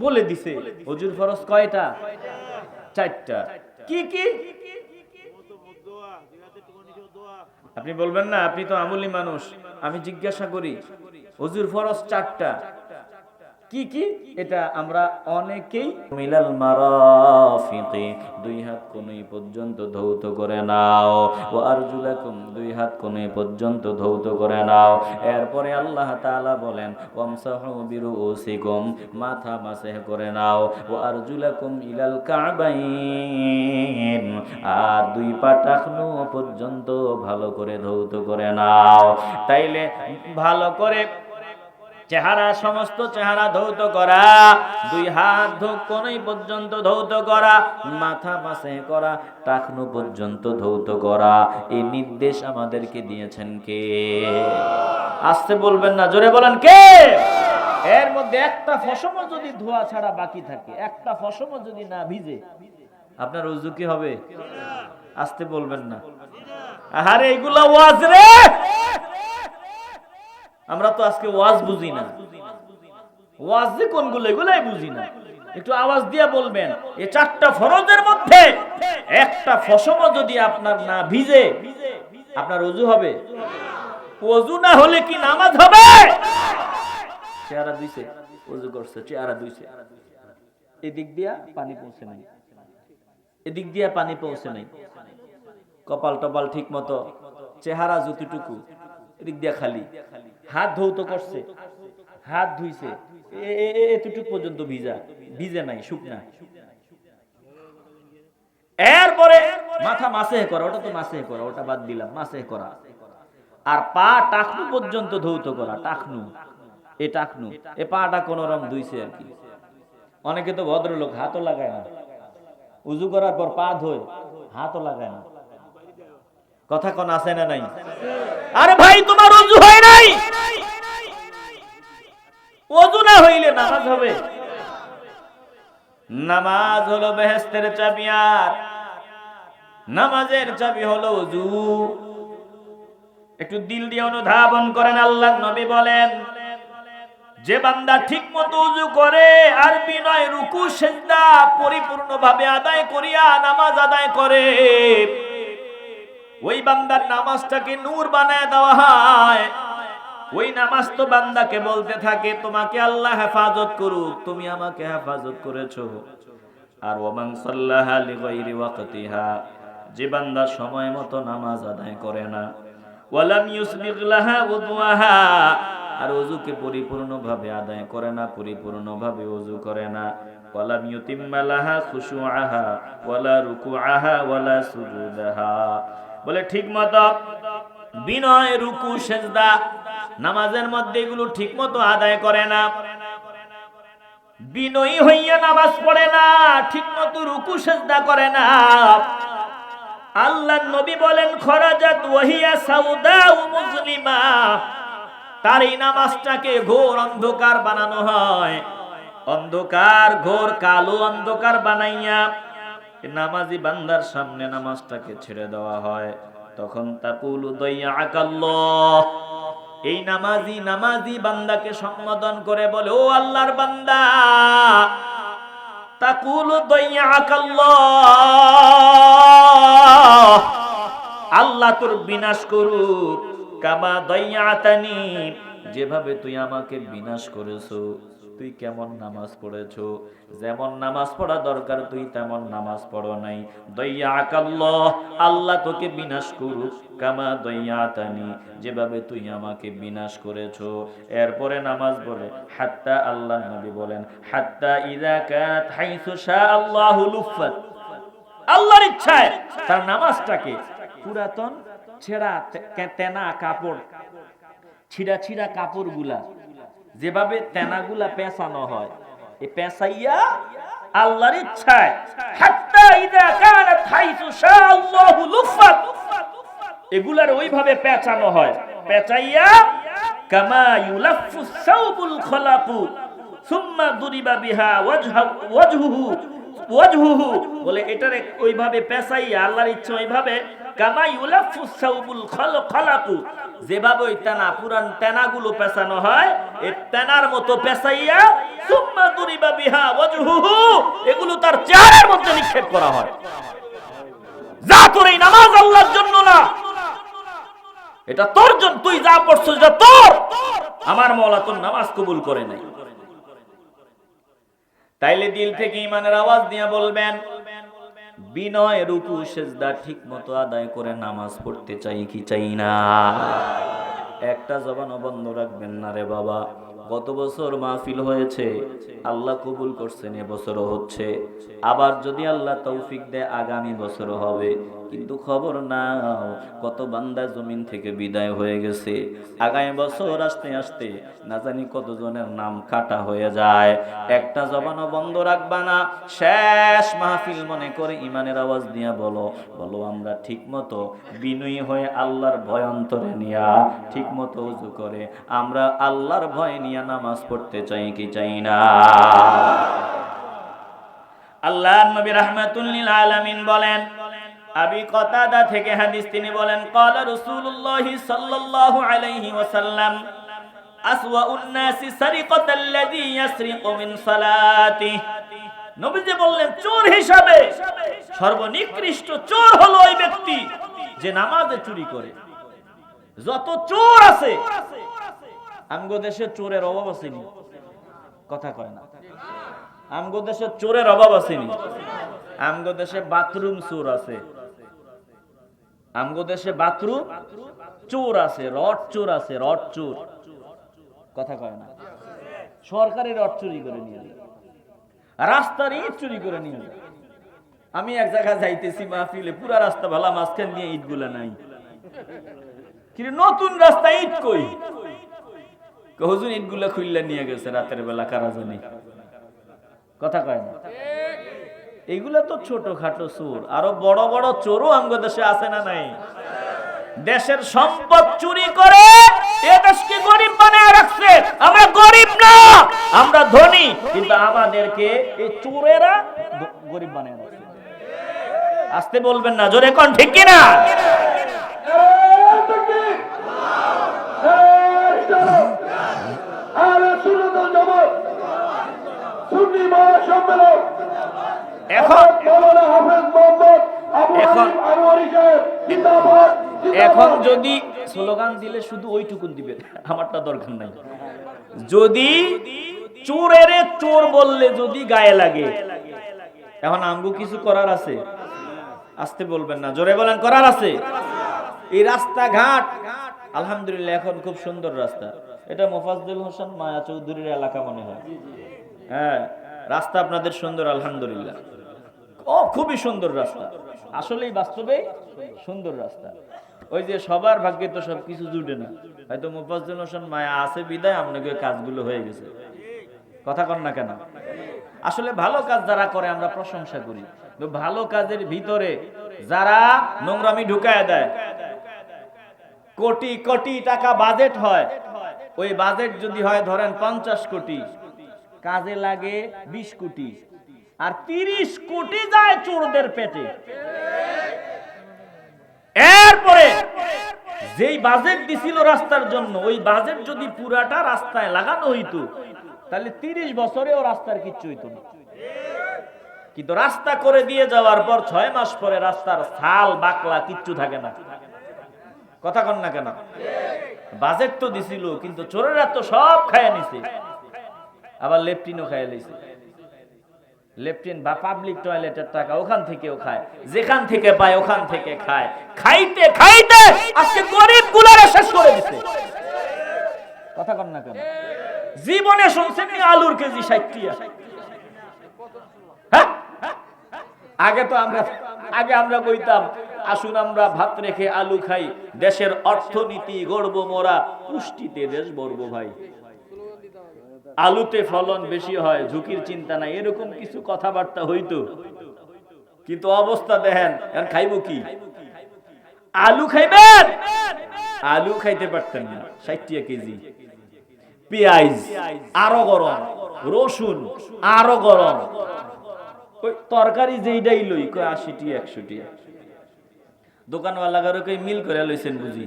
বলে দিছে হুজুর ফরজ কয়টা? চারটা। কি কি? আপনি বলবেন না, আপনি তো আমলি মানুষ, আমি জিজ্ঞাসা করি হুজুর ফরজ চারটা, কি কি? এটা আমরা অনেকেই মিলাল মারাফিকি, দুই হাত কোণে পর্যন্ত ধৌত করে নাও, ও আরজুলাকুম, দুই হাত কোণে পর্যন্ত ধৌত করে নাও। এরপরে আল্লাহ তাআলা বলেন ওয়ামসাহু বিরুসিকুম, মাথা মাসহ করে নাও, ও আরজুলাকুম ইলাল কাবাইন, আর দুই পা টাকনু পর্যন্ত ভালো করে ধৌত করে নাও। তাইলে ভালো করে চেহারা, সমস্ত চেহারা ধৌত করা, দুই হাত কোণই পর্যন্ত ধৌত করা, মাথা মাসে করা, টাকনু পর্যন্ত ধৌত করা, এই নির্দেশ আমাদেরকে দিয়েছেন কে? আসতে বলবেন না, জোরে বলেন কে? এর মধ্যে একটা ফসমও যদি ধোয়া ছাড়া বাকি থাকে, একটা ফসমও যদি না ভিজে, আপনার ওযু কি হবে? আসতে বলবেন না। আরে এগুলা ওয়াজ রে, আমরা তো আজকে ওয়াজ বুঝি না। ওয়াজ যে কোনগুলো এগুলাই বুঝি না। একটু আওয়াজ দিয়ে বলবেন এই চারটা ফরজের মধ্যে একটা ফসমও যদি আপনার না ভিজে, আপনার ওযু হবে? ওযু না হলে কি নামাজ হবে? চেহারা ধুইছে, ওযু করছে, চেহারা ধুইছে, এদিক দিয়া পানি পৌঁছে নাই, এদিক দিয়া পানি পৌঁছে নাই, কপাল টপাল ঠিক মতো, চেহারা যতটুকু, এদিক দিয়া খালি, হাত ধৌত করছে, হাত ধুইছে, এতটুকু পর্যন্ত ভিজা, ভিজে নাই, শুকনা। এরপরে মাথা মাসেহ করা, ওটা তো মাসেহ করা, ওটা বাদ দিলাম, মাসেহ করা। আর পা টাকনু পর্যন্ত ধৌত করা, টাকনু, এ টাকনু, এ পাটা কোন রকম ধুইছে আর কি। অনেকে তো ভদ্রলোক হাতও লাগায় না, উযু করার পর পা ধোয়, হাতও লাগায় না। কথা কোন আছে না নাই? আরে ভাই, তোমার ওযু হয় নাই, ওযু না হইলে নামাজ হবে? নামাজ হলো বেহেশতের চাবি, আর নামাজের চাবি হলো ওযু। একটু দিল দিয়ে অনুধাবন করেন, আল্লাহর নবী বলেন যে বান্দা ঠিকমতো ওযু করে আর বিনয় রুকু সিজদা পরিপূর্ণভাবে আদায় করিয়া নামাজ আদায় করে, ওই বান্দার নামাজটাকে নূর বানায় দেওয়া হয়। ওই নামাজ তো বান্দাকে বলতে থাকে তোমাকে আল্লাহ হেফাজত করুক, তুমি আমাকে হেফাজত করেছো। আর ওমান সাল্লাহা লিগাইরি ওয়াক্তিহা, যে বান্দা সময় মতো নামাজ আদায় করে না, ওয়ালাম ইউসবিগ লাহা উযুহা, আর ওযুকে পরিপূর্ণভাবে আদায় করে না, পরিপূর্ণভাবে ওযু করে না, ওয়ালাম ইউতিম্মা লাহা খুশুআহা ওয়ালা রুকুআহা ওয়ালা সুজুদাহা, বলে ঠিকমতো বিনয় রুকু সিজদা নামাজের মধ্যে এগুলো ঠিকমতো আদায় করে না, বিনয়ী হইয়া নামাজ পড়ে না, ঠিকমতো রুকু সিজদা করে না, আল্লাহর নবী বলেন খরাজাত ওয়াহিয়া সাউদাউ মুসলিমা, তার এই নামাজটাকে ঘোর অন্ধকার বানানো হয়। অন্ধকার, ঘোর কালো অন্ধকার বানাইয়া নামাজি বান্দার সামনে নামাজটাকে ছেড়ে দেওয়া হয়। তখন তাকুলু দাইয়াকাল্লাহ, এই নামাজি বান্দাকে সম্বোধন করে বলে ও আল্লাহর বান্দা, তাকুলু দাইয়াকাল্লাহ, আল্লাহ তোর বিনাশ করুক, কামা দাইয়াতানি, যেভাবে তুই আমাকে বিনাশ করেছো। তুই কেমন নামাজ পড়েছো, যেমন নামাজ পড়া দরকার তুই তেমন নামাজ পড়ো নাই। দাইয়াকাল্লাহ, আল্লাহ তোকে বিনাশ করুক, কামা দাইয়াতানি, যেভাবে তুই আমাকে বিনাশ করেছো। এরপরে নামাজ পড়ে হাত্তা, আল্লাহর নবী বলেন হাত্তা ইযা কানাত হাইসু শা আল্লাহু লুফাত, আল্লাহর ইচ্ছায় তার নামাজটাকে পুরাতন ছেঁড়া তেনা কাপড়, ছিঁড়া ছিঁড়া কাপড়গুলা যেভাবে তেনাগুলা পেঁচানো হয়, এই পেঁচাইয়া আল্লাহর ইচ্ছায় হাত্তা ইযা কানাত হাইসু শাআল্লাহু লুফাত, এগুলার ওইভাবে পেঁচানো হয়, পেঁচাইয়া কামা ইউলাফফু সাওবুল খলাকু সুম্মা দুরিবা বিহা ওয়াজহুহু, বলে এটারে ওইভাবে পেঁচাইয়া আল্লাহর ইচ্ছা ওইভাবে কামা ইউলাফফু সাওবুল খলাকু, যেভাবে ওই তেনা পুরান তেনাগুলো পেঁচানো হয়, এই তেনার মতো পেঁচাইয়া সুম্মা দুরিবা বিহা ওয়াজহুহু, এগুলো তার চেহারার মধ্যে নিক্ষেপ করা হয়। যা তোর এই নামাজ আল্লাহর জন্য না, এটা তোর জন্য, তুই যা পড়ছিস এটা তোর, আমার মাওলা তোর নামাজ কবুল করে নাই। তাইলে দিল থেকে ঈমানের আওয়াজ দিয়ে বলবেন, বিনয় রুকু সিজদা ঠিক মতো আদায় করে নামাজ পড়তে চাই কি চাই না? একটা জবানও বন্ধ রাখবেন না রে বাবা। গত বছর মাহফিল হয়েছে, আল্লাহ কবুল করছেন, এবছরও হচ্ছে, আবার যদি আল্লাহ তৌফিক দেয় আগামী বছরও হবে। কিন্তু খবর নাও, কত বান্দা জমিন থেকে বিদায় হয়ে গেছে, আগামী বছর আসতে আসতে না জানি কতজনের নাম কাটা হয়ে যায়। একটা জবানও বন্ধ রাখবা না। শেষ মাহফিল মনে করে ঈমানের আওয়াজ দিয়া বলো, বলো আমরা ঠিক মতো বিনয়ী হয়ে আল্লাহর ভয় অন্তরে নিয়া ঠিক মতো ওযু করে আমরা আল্লাহর ভয় নিয়ে নামাজ পড়তে চাই কি চাই না? আল্লাহর নবী রাহমাতুল লিল আলামিন বলেন, আবি কতাদা থেকে হাদিস, তিনি বলেন, ক্বালা রাসূলুল্লাহ সাল্লাল্লাহু আলাইহি ওয়াসাল্লাম, আসওয়াউন নাসি সারিকাতাল্লাযী ইয়াসরিকু মিন সালাতিহি, নবীজি বললেন চোর হিসাবে সর্বনিকৃষ্ট চোর হলো ওই ব্যক্তি যে নামাজে চুরি করে। যত চোর আছে, আমগো দেশে চোরের অভাব আসেনি, কথা কয় না, আমগো দেশে চোরের অভাব আসেনি। আমগো দেশে বাথরুম চোর আছে, আমগো দেশে বাথরুম চোর আছে, রড চোর আছে, রড চোর, কথা কয় না। সরকারি রড চুরি করে নিয়ে যায়, রাস্তার ইট চুরি করে নিয়ে যায়। আমি এক জায়গায় যাইতেছি মাহফিলে, পুরা রাস্তা ভালা, মাঝখান দিয়ে ইট গুলা নাই, কিন্তু নতুন রাস্তা ইট কই? হুজুর ইট গুলা খুললা নিয়ে গেছে রাতের বেলা, কারা জানি, কথা কয় না। এগুলা তো ছোটখাটো চোর, আরো বড় বড় চোরও আমগো দেশে আছে না নাই? দেশের সম্পদ চুরি করে এ দেশকে গরিব বানায় রাখছে। আমরা গরিব না, আমরা ধনী, কিন্তু আমাদেরকে এই চোরেরা গরিব বানায় রাখছে। আসতে বলবেন না, জোরে কোন ঠিক কিনা? এখন যদি স্লোগান দিলে শুধু ওইটুকুন দিবেন, আমারটা দরকার নাই। যদি চোরের চোর বললে যদি গায়ে লাগে, এখন আমগো কিছু করার আছে? আসতে বলবেন না, জোরে বলেন, করার আছে। এই রাস্তাঘাট আলহামদুলিল্লাহ এখন খুব সুন্দর রাস্তা। এটা মোফাজ্জল হোসেন মায়া চৌধুরীর এলাকা মনে হয়। হ্যাঁ, রাস্তা আপনাদের সুন্দর আলহামদুলিল্লাহ, খুবই সুন্দর রাস্তা, আসলেই বাস্তবে সুন্দর রাস্তা। ওই যে সবার ভাগ্যে তো সবকিছু জুটে না, হয়তো মোফাজ্জল হোসেন মায়া আছে বিদায় আপনাকে কাজগুলো হয়ে গেছে, কথা কন না কেন? আসলে ভালো কাজ যারা করে আমরা প্রশংসা করি, তো ভালো কাজের ভিতরে যারা নোংরামি ঢুকায় দেয়, কোটি কোটি টাকা বাজেট হয়, ওই বাজেট যদি হয় ধরেন 50 কোটি, কাজে লাগে 20 কোটি, আর 30 কোটি যায় চোরদের পেটে। এরপরে যেই বাজেট দিছিল রাস্তার জন্য, ওই বাজেট যদি পুরাটা রাস্তায় লাগানো হইতো, তাহলে 30 বছরেও রাস্তার কিচ্ছু হইতো না। কিন্তু রাস্তা করে দিয়ে যাওয়ার পর 6 মাস পরে রাস্তার ছাল বাকলা কিচ্ছু থাকে না, কথা কন না কেন? বাজেট তো দিছিল, কিন্তু চোরেরা তো সব খায় নিছে, আবার লেফটিনও খায় লইছে। লেফটিন বা পাবলিক টয়লেটের টাকা ওখান থেকেও খায়, যেখান থেকে পায় ওখান থেকে খায়। খাইতে খাইতে আজকে গরিব গুলারে শেষ করে দিছে, কথা কন না কেন? জীবনে শুনছেন আলুর কেজি 60 টাকা? হ্যাঁ, আগে আমরা কইতাম আসুন আমরা ভাত রেখে আলু খাই, দেশের অর্থনীতি গড়বো মোরা, পুষ্টিতে দেশ গড়বো ভাই। আলুতে ফলন বেশি হয়, ঝুঁকির চিন্তা নাই, এরকম কিছু কথাবার্তা হইতো। কিন্তু অবস্থা দেখেন, এখন খাইব কি? আলু খাইবেন, আলু খাইতে পারতেন না, 60 টাকা কেজি। পেঁয়াজ আরো গরম, রসুন আরো গরম, ওই তরকারি যেইটাই লই কয় 80 টাকা 100 টাকা। দোকানওয়ালা গারকে মিল করে লইছেন বুঝি,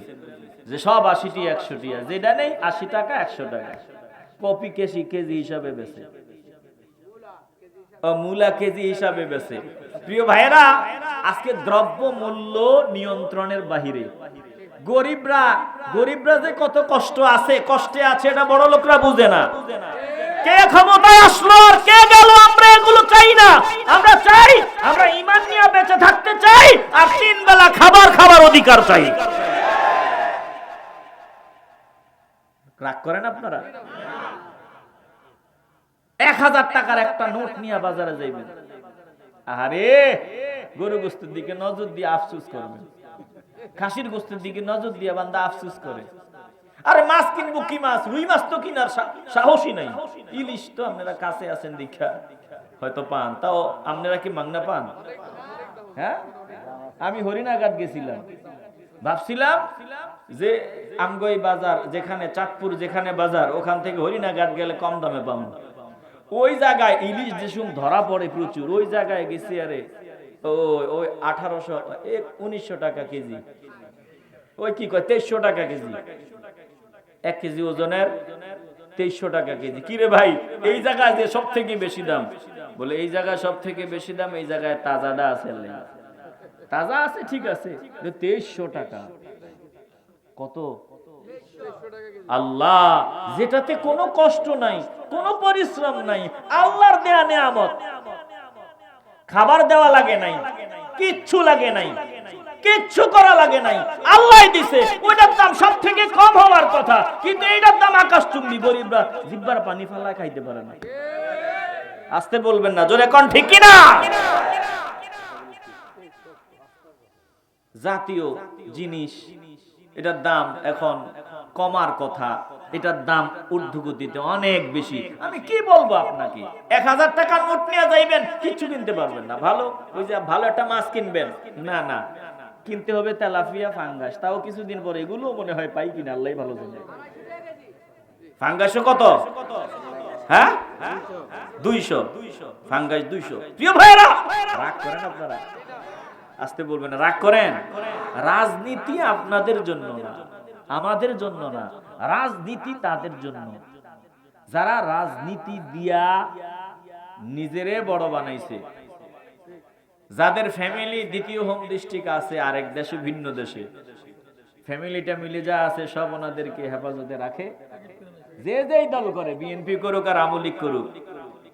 যে সব 80 টাকা 100 টাকা, যেটা নেই 80 টাকা 100 টাকা। কপি কেজি কেজি হিসাবে বেচে, মূলা কেজি হিসাবে বেচে। প্রিয় ভাইয়েরা, আজকে দ্রব্য মূল্য নিয়ন্ত্রণের বাহিরে। গরিবরা যে কত কষ্ট আছে, কষ্টে আছে, এটা বড় লোকরা বুঝে না। কে ক্ষমতায় আসলো আর কে গেল, আমরা এগুলো চাই না। আমরা চাই, আমরা ঈমান নিয়ে বেঁচে থাকতে চাই, আর 3 বেলা খাবার অধিকার চাই। রাগ করেন আপনারা? 1000 টাকার একটা নোট নিয়ে বাজারে যাইবেন, আরে গরু গোস্তের দিকে নজর দিয়ে আফসোস করবেন, খাসির গোস্তের দিকে নজর দিয়ে বান্দা আফসোস করে। আরে মাছ কিনবো, কি মাছ? রুই মাছ তো কিনার সাহসই নাই। ইলিশ তো আপনারা কাছে আছেন দীক্ষা হয়তো পান, তাও আপনারা কি মাংনা পান? হ্যাঁ, আমি হরিণাঘাট গেছিলাম, ভাবছিলাম যে আমগই বাজার যেখানে, চাঁদপুর যেখানে বাজার, ওখান থেকে হরিণাঘাট গেলে কম দামে পাবো। ওই জায়গায় ইলিশ যে ধরা পড়ে প্রচুর, ওই জায়গায় গেছি, আরে ওই 1800 1900 টাকা কেজি, ওই কি কয় 2300 টাকা কেজি, 1 কেজি ওজনের 2300 টাকা কেজি। কি রে ভাই, এই জায়গায় যে সব থেকে বেশি দাম? বলে এই জায়গায় সব থেকে বেশি দাম, এই জায়গায় তাজাটা আছে, তাজা আছে, ঠিক আছে, 2300 টাকা। কত? আল্লাহ, যেটাতে কোনো কষ্ট নাই, কোনো পরিশ্রম নাই, আল্লাহর দেয়া নিয়ামত। খাবার দেওয়া লাগে নাই, কিচ্ছু লাগে নাই, কিচ্ছু করা লাগে নাই, আল্লাহ দিছে। ওইটার দাম সব থেকে কম হওয়ার কথা, কিন্তু এইটার দাম আকাশচুম্বী। গরিবরা জিহ্বার পানি ফেলায় খাইতে পারে না। আসতে বলবেন না, জোরে কোন ঠিক কিনা? জাতীয় জিনিস, এটার দাম এখন কমার কথা, এটার দাম ঊর্ধ্বগতিতে অনেক বেশি। আমি কি বলবো আপনাকে, 1000 টাকার নোট নিয়ে যাইবেন, কিচ্ছু কিনতে পারবেন না। ভালো, ওই যে ভালো একটা মাছ কিনবেন, না কিনতে হবে তেলাপিয়া, ফাঙ্গাস, তাও কিছুদিন পরে এগুলো মনে হয় পাই কিনা আল্লাহ ভালো জানে। ফাঙ্গাসও কত? হ্যাঁ, 200, ফাঙ্গাস 200। প্রিয় ভাইরা, রাগ করেন আপনারা, আসতে বলবেন না, রাগ করেন। রাজনীতি আপনাদের জন্য না, আমাদের জন্য না, রাজনীতি তাদের জন্য যারা রাজনীতি দিয়া নিজেরে বড় বানাইছে, যাদের ফ্যামিলি দ্বিতীয় হোম ডিস্ট্রিক্ট আছে আরেক দেশে, ভিন্ন দেশে, ফ্যামিলিটা মিলে যা আছে সব ওনাদেরকে হেফাজতে রাখে। যেই দল করে, বিএনপি করুক আর আওয়ামী লীগ করুক,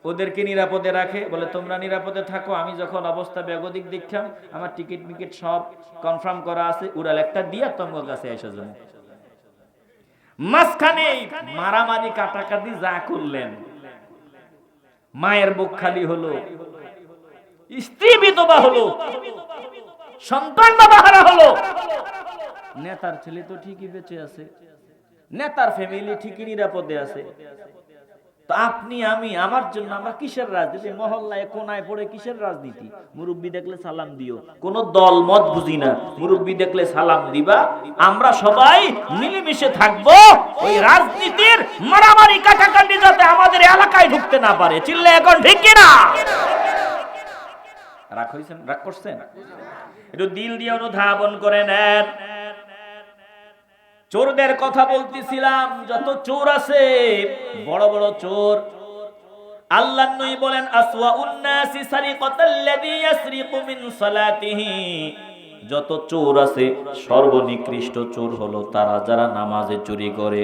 ওদেরকে নিরাপদে রাখে, বলে তোমরা নিরাপদে থাকো, আমি যখন অবস্থা বেগতিক দেখলাম, আমার টিকিট মিকেট সব কনফার্ম করা আছে, উড়াল একটা দিয়া তোমার কাছে এসে যাবো। মাঝখানে মারামারি কাটাকাটি যা করলেন, মায়ের বুক খালি হলো, স্ত্রী বিধবা হলো, সন্তান বাবাহারা হলো। নেতার ছেলে তো ঠিকই বেঁচে আছে, নেতার ফ্যামিলি ঠিকই নিরাপদে আছে, তো আপনি আমি আমার জন্য আমরা কিসের রাজনীতি? মহল্লায় কোনায় পড়ে কিসের রাজনীতি? মুরব্বি দেখলে সালাম দিও, কোন দল মত বুঝি না, মুরব্বি দেখলে সালাম দিবা, আমরা সবাই মিলেমিশে থাকবো। ওই রাজনীতির মারামারি কাটাকাটি যাতে আমাদের এলাকায় ঢুকতে না পারে। চিল্লে এখন ঠিক কিনা? রাগ হইছেন, রাগ করছেন? একটু দিল দিয়ে অনুধাবন করে নেন। চোরদের কথা বলতেছিলাম, যত চোর আছে, বড় বড় চোর, আল্লাহর নবী বলেন আসওয়াউন নাসি সারিকাতাল্লাযী ইয়াসরিকু মিন সালাতিহি, যত চোর আছে সর্বনিকৃষ্ট চোর হলো তারা যারা নামাজে চুরি করে।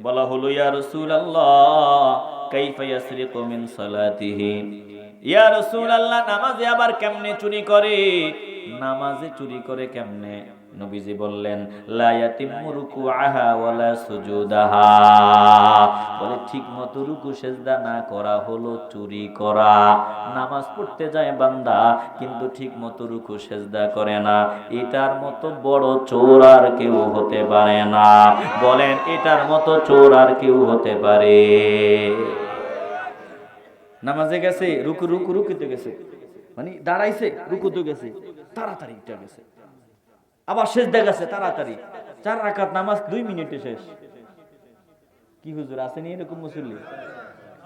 বলা হলো ইয়া রাসূলুল্লাহ কাইফা ইয়াসরিকু মিন সালাতিহি, ইয়া রাসূলুল্লাহ নামাজে আবার কেমনে চুরি করে? নামাজে চুরি করে কেমনে? নবীজি বললেন লা ইয়াতিম্মু রুকুআহা ওয়ালা সুজুদাহা, বলে ঠিকমতো রুকু সিজদা না করা হলো চুরি করা। নামাজ পড়তে যায় বান্দা কিন্তু ঠিকমতো রুকু সিজদা করে না, এটার মতো বড় চোর আর কেউ হতে পারে না। বলেন এটার মতো চোর আর কেউ হতে পারে? নামাজে গেছে রুকুতে গেছে, মানে দাঁড়াইছে রুকুতে গেছে, তাড়াতাড়ি উঠে গেছে, আবার সিজদা গেছে তাড়াতাড়ি, 4 রাকাত নামাজ 2 মিনিটে শেষ। কি হুজুর আসেনি এরকম মুসল্লি?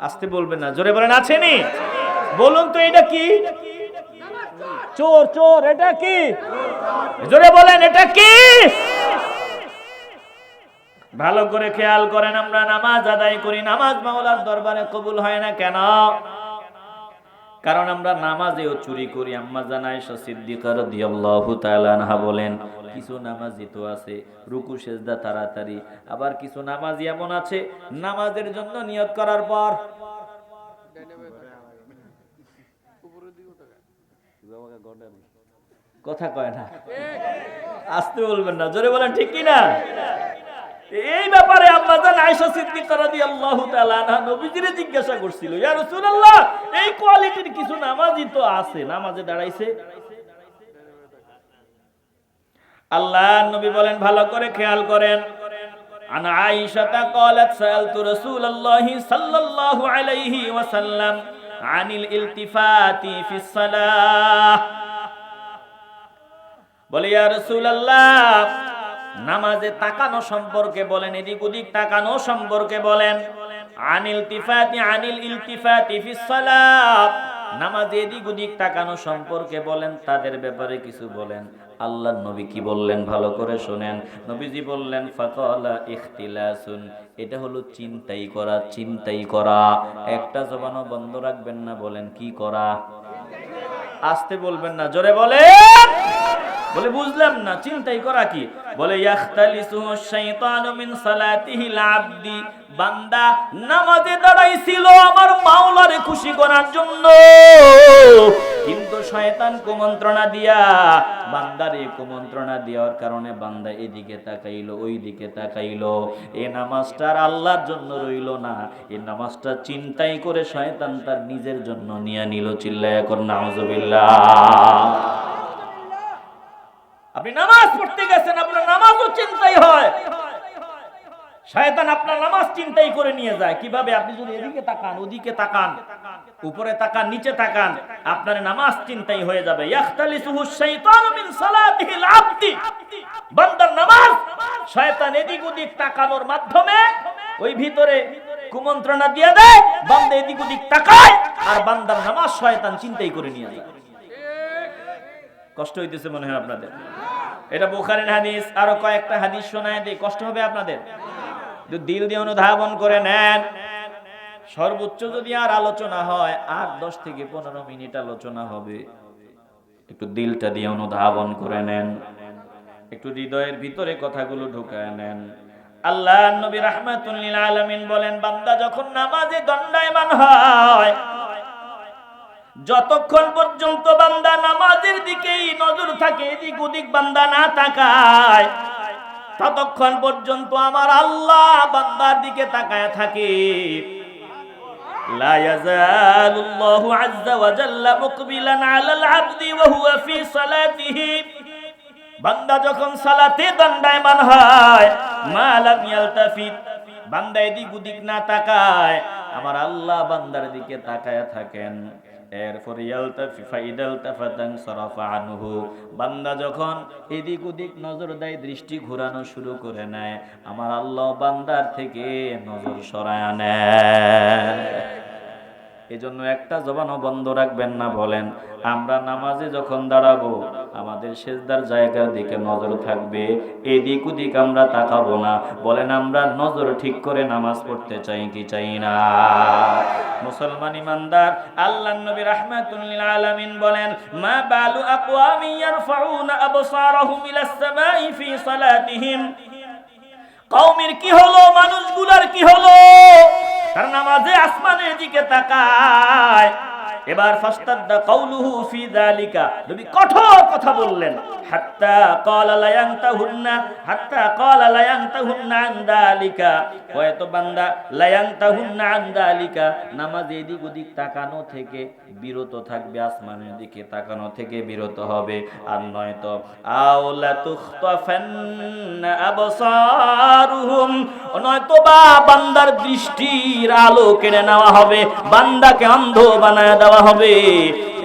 আসতে বলবেন না, জোরে বলেন আছেনি? বলুন তো এটা কি? চোর। এটা কি? জোরে বলেন এটা কি? ভালো করে খেয়াল করেন, আমরা নামাজ আদায় করি, নামাজ মাওলার দরবারে কবুল হয় না কেন? কারণ আমরা নামাজেও চুরি করি। আম্মা জান আয়েশা সিদ্দিকা রাদিয়াল্লাহু তাআলা আনহা বলেন, কিছু নামাজি তো আছে রুকু সিজদা তাড়াতাড়ি, আবার কিছু নামাজি এমন আছে নামাজের জন্য নিয়ত করার পর কথা কয় না, আসতে বলবেন না, জোরে বলেন ঠিক কি না? এই ব্যাপারে আম্মা জান আয়েশা সিদ্দিকা রাদিয়াল্লাহু তাআলা আনহা নবীজিরে জিজ্ঞাসা করছিল, ইয়া রাসূলুল্লাহ এই কোয়ালিটির কিছু নামাজি তো আছে, নামাজে দাঁড়াইছে। আল্লাহর নবী বলেন, ভালো করে খেয়াল করেন, আন আয়েশা ক্বালাত সাআলতু রাসূলুল্লাহি সাল্লাল্লাহু আলাইহি ওয়াসাল্লাম আনিল ইলতিফাতি ফিস সালাহ, বলে ইয়া রাসূলুল্লাহ নামাজে তাকানো সম্পর্কে বলেন, এদিক ওদিক তাকানো সম্পর্কে বলেন। আনিল ইলতিফাতি ফিস সালাত, নামাজে এদিক ওদিক তাকানো সম্পর্কে বলেন, তাদের ব্যাপারে কিছু বলেন। আল্লাহর নবী কি বললেন ভালো করে শুনেন। নবীজি বললেন ফাকালা ইখতিলাসুন, এটা হলো চিন্তাই করা। একটা জবানও বন্ধ রাখবেন না, বলেন কি করা? আসতে বলবেন না, জোরে বলেন। বলে বুঝলাম না, চিন্তাই করা কি? বলে ইয়াখতালিসুহু শাইতানু মিন সালাতিহিল আবদি, বান্দা নামাজে দাঁড়াইছিল আমার মাওলারে খুশি করার জন্য, কিন্তু শয়তান কুমন্ত্রণা দিয়া, বান্দারে কুমন্ত্রণা দেওয়ার কারণে বান্দা এদিকে তাকাইলো ওইদিকে তাকাইলো, এই নামাজটা আল্লাহর জন্য রইল না, এই নামাজটা চিন্তাই করে শয়তান তার নিজের জন্য নিয়ে নিল। চিল্লায়া কর নাউজুবিল্লাহ। আপনি নামাজ পড়তে গেছেন, আপনার নামাজও চিন্তাই হয়, শয়তান আপনার নামাজ চিন্তাই করে নিয়ে যায়। কিভাবে? আপনি যদি এদিকে তাকান ওদিকে তাকান, উপরে তাকান নিচে তাকান, আপনার নামাজ চিন্তাই হয়ে যাবে। ইয়াখতালিসুহু শাইতানু মিন সালাতিহিল আবদি, বান্দার নামাজ শয়তান এদিক ওদিক তাকানোর মাধ্যমে ওই ভিতরে কুমন্ত্রণা দিয়ে দেয়, বান্দা এদিক ওদিক তাকায় আর বান্দার নামাজ শয়তান চিন্তাই করে নিয়ে যায়। কষ্ট হইতেছে মনে হয় আপনাদের? এটা বুখারীর হাদিস, আরো কয়েকটা হাদিস শোনায় দেই, কষ্ট হবে আপনাদের? দিল দিয়ে অনুধাবন করে নেন। সর্বোচ্চ যদি আর আলোচনা হয় 8-10 থেকে 15 মিনিট আলোচনা হবে, একটু দিলটা দিয়ে অনুধাবন করে নেন, একটু হৃদয়ের ভিতরে কথাগুলো ঢুকায় নেন। আল্লাহর নবী রাহমাতুল লিল আলামিন বলেন, বান্দা যখন নামাজে দণ্ডায়মান হয়, যতক্ষণ পর্যন্ত বান্দা নামাজের দিকেই নজর থাকে, এদিক ওদিক বান্দা না তাকায়, ততক্ষণ পর্যন্ত আমার আল্লাহ বান্দার দিকে তাকায় থাকে। লা ইয়াজালুল্লাহু আযজা ওয়া জাল্লা মুকবিলান আলাল আবদি ওয়া হুয়া ফি সালাতিহি, বান্দা যখন সালাতে দণ্ডায়মান হয়, মা লাম ইয়ালতাফিত, বান্দা এদিক ওদিক না তাকায়, আমার আল্লাহ বান্দার দিকে তাকায় থাকেন। এরপর বান্দা যখন এদিক ওদিক নজর দেয়, দৃষ্টি ঘোরানো শুরু করে নেয়, আমার আল্লাহ বান্দার থেকে নজর সরায় নেয়। এজন্য একটা জবানও বন্ধ রাখবেন না, বলেন আমরা নামাজে যখন দাঁড়াবো আমাদের সিজদার জায়গার দিকে নজর থাকবে, এদিক ওদিক আমরা তাকাবো না। বলেন আমরা নজর ঠিক করে নামাজ পড়তে চাই কি চাই না? মুসলমান ইমানদার, আল্লাহর নবী রাহমাতুল লিল আলামিন বলেন, মা বালু আকওয়ামি ইয়ারফাউনা আবসারহুম ইলাস সামাই ফি সালাতিহিম, কওমের কি হলো, মানুষগুলার কি হলো, তার নামাজে আসমানের দিকে তাকায়, এবার ফাস্তাদা কাউলুহু ফি যালিকা, নবী কঠোর কথা বললেন, হাত্তা ক্বালা লা ইয়ানতাহুন্না, হাত্তা ক্বালা লা ইয়ানতাহুন্না আন যালিকা, হয়তো বান্দা লা ইয়ানতাহুন্না আন যালিকা, নামাজে এদিক ওদিক তাকানো থেকে বিরত থাকবে, আসমানের দিকে তাকানো থেকে বিরত হবে, আর নয়তো আওলা তুখতাফান্না আবসারুহুম, নয়তো বা বান্দার দৃষ্টির আলো কেড়ে নেওয়া হবে, বান্দাকে অন্ধ বানায় দেওয়া হবে।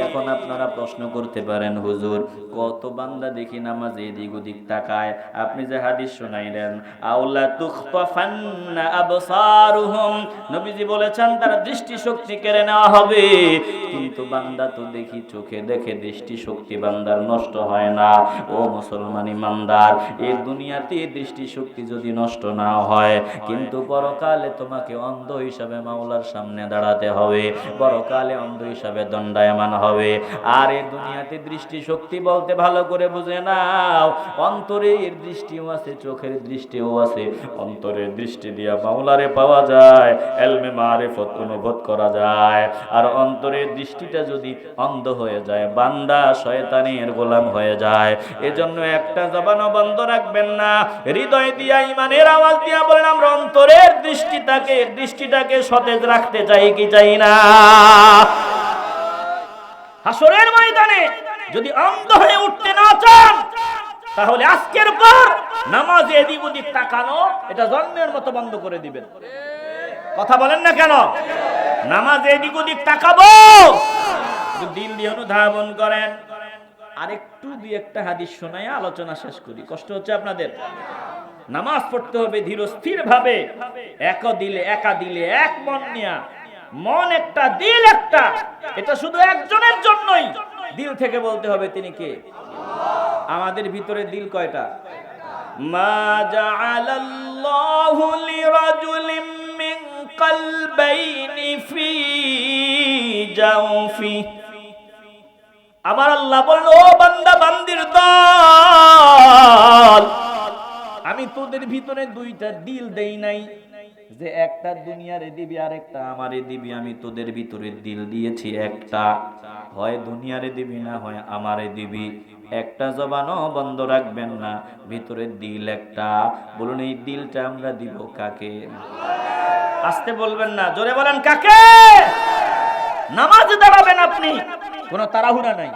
এখন আপনারা প্রশ্ন করতে পারেন, হুজুর কত বান্দা দেখি নামাজে এদিক ওদিক তাকায়, আপনি যে হাদিস শুনাইলেন আওলা তুখতাফান্না আবসারুহুম, নবীজি বলেছেন তার দৃষ্টি শক্তি কেড়ে নেওয়া হবে, কিন্তু বান্দা তো দেখি চোখে দেখে দৃষ্টি শক্তি বান্দার নষ্ট হয় না। ও মুসলমান ইমানদার, এই দুনিয়াতে দৃষ্টি শক্তি যদি নষ্ট না হয়, কিন্তু পরকালে তোমাকে অন্ধ হিসাবে মাওলার সামনে দাঁড়াতে হবে, পরকালে অন্ধ হিসাবে দণ্ডায়মান হবে। আর এই দুনিয়াতে দৃষ্টি শক্তি বলতে ভালো করে বুঝে নাও, অন্তরের দৃষ্টিও আছে, চোখের দৃষ্টিও আছে। অন্তরের দৃষ্টি দিয়া মাওলারে পাওয়া যায়, ইলমে মারিফত অনুভব করা যায়। আর অন্তরের দৃষ্টিটা যদি অন্ধ হয়ে যায়, বান্দা শয়তানের গোলাম হয়ে যায়। এজন্য একটা জবানও বন্ধ রাখবেন না, হৃদয় দিয়া ঈমানের আওয়াজ দিয়া বলেন, আমরা অন্তরের দৃষ্টিটাকে সতেজ রাখতে চাই কি চাই না? হাসরের ময়দানে যদি অন্ধ হয়ে উঠতে না চান, তাহলে আজকের পর নামাজে এদিক ওদিক তাকানো এটা জন্মের মতো বন্ধ করে দিবেন। কথা বলেন না কেন? নামাজে এদিক ওদিক তাকাবো, দিল দিয়ে অনুধাবন করেন। আরেকটু দুই একটা হাদিস শোনায় আলোচনা শেষ করি, কষ্ট হচ্ছে আপনাদের? নামাজ পড়তে হবে ধীর স্থির ভাবে, একা দিলে এক মন নিয়া, মন একটা দিল একটা, এটা শুধু একজনের জন্যই, দিল থেকে বলতে হবে তিনি কে? আমাদের ভিতরে দিল কয়টা? মা জাআলাল্লাহু লিরাজুলিন মিন কলবাইনি ফি জাওফি, আমার আল্লাহ বলল, ও বান্দা বান্দির দল, আমি তোদের ভিতরে দুইটা দিল দেই নাই, যে একটা দুনিয়ারে দিবি আর একটা আমারে দিবি। আমি তোদের ভিতরে দিল দিয়েছি একটা, হয় দুনিয়ারে দিবি না হয় আমারে দিবি। একটা জবানও বন্ধ রাখবেন না, ভিতরে দিল একটা। বলুন এই দিলটা আমরা দিব কাকে? আস্তে বলবেন না, জোরে বলেন কাকে? নামাজে দাঁড়াবেন আপনি, কোনো তাড়াহুড়া নাই।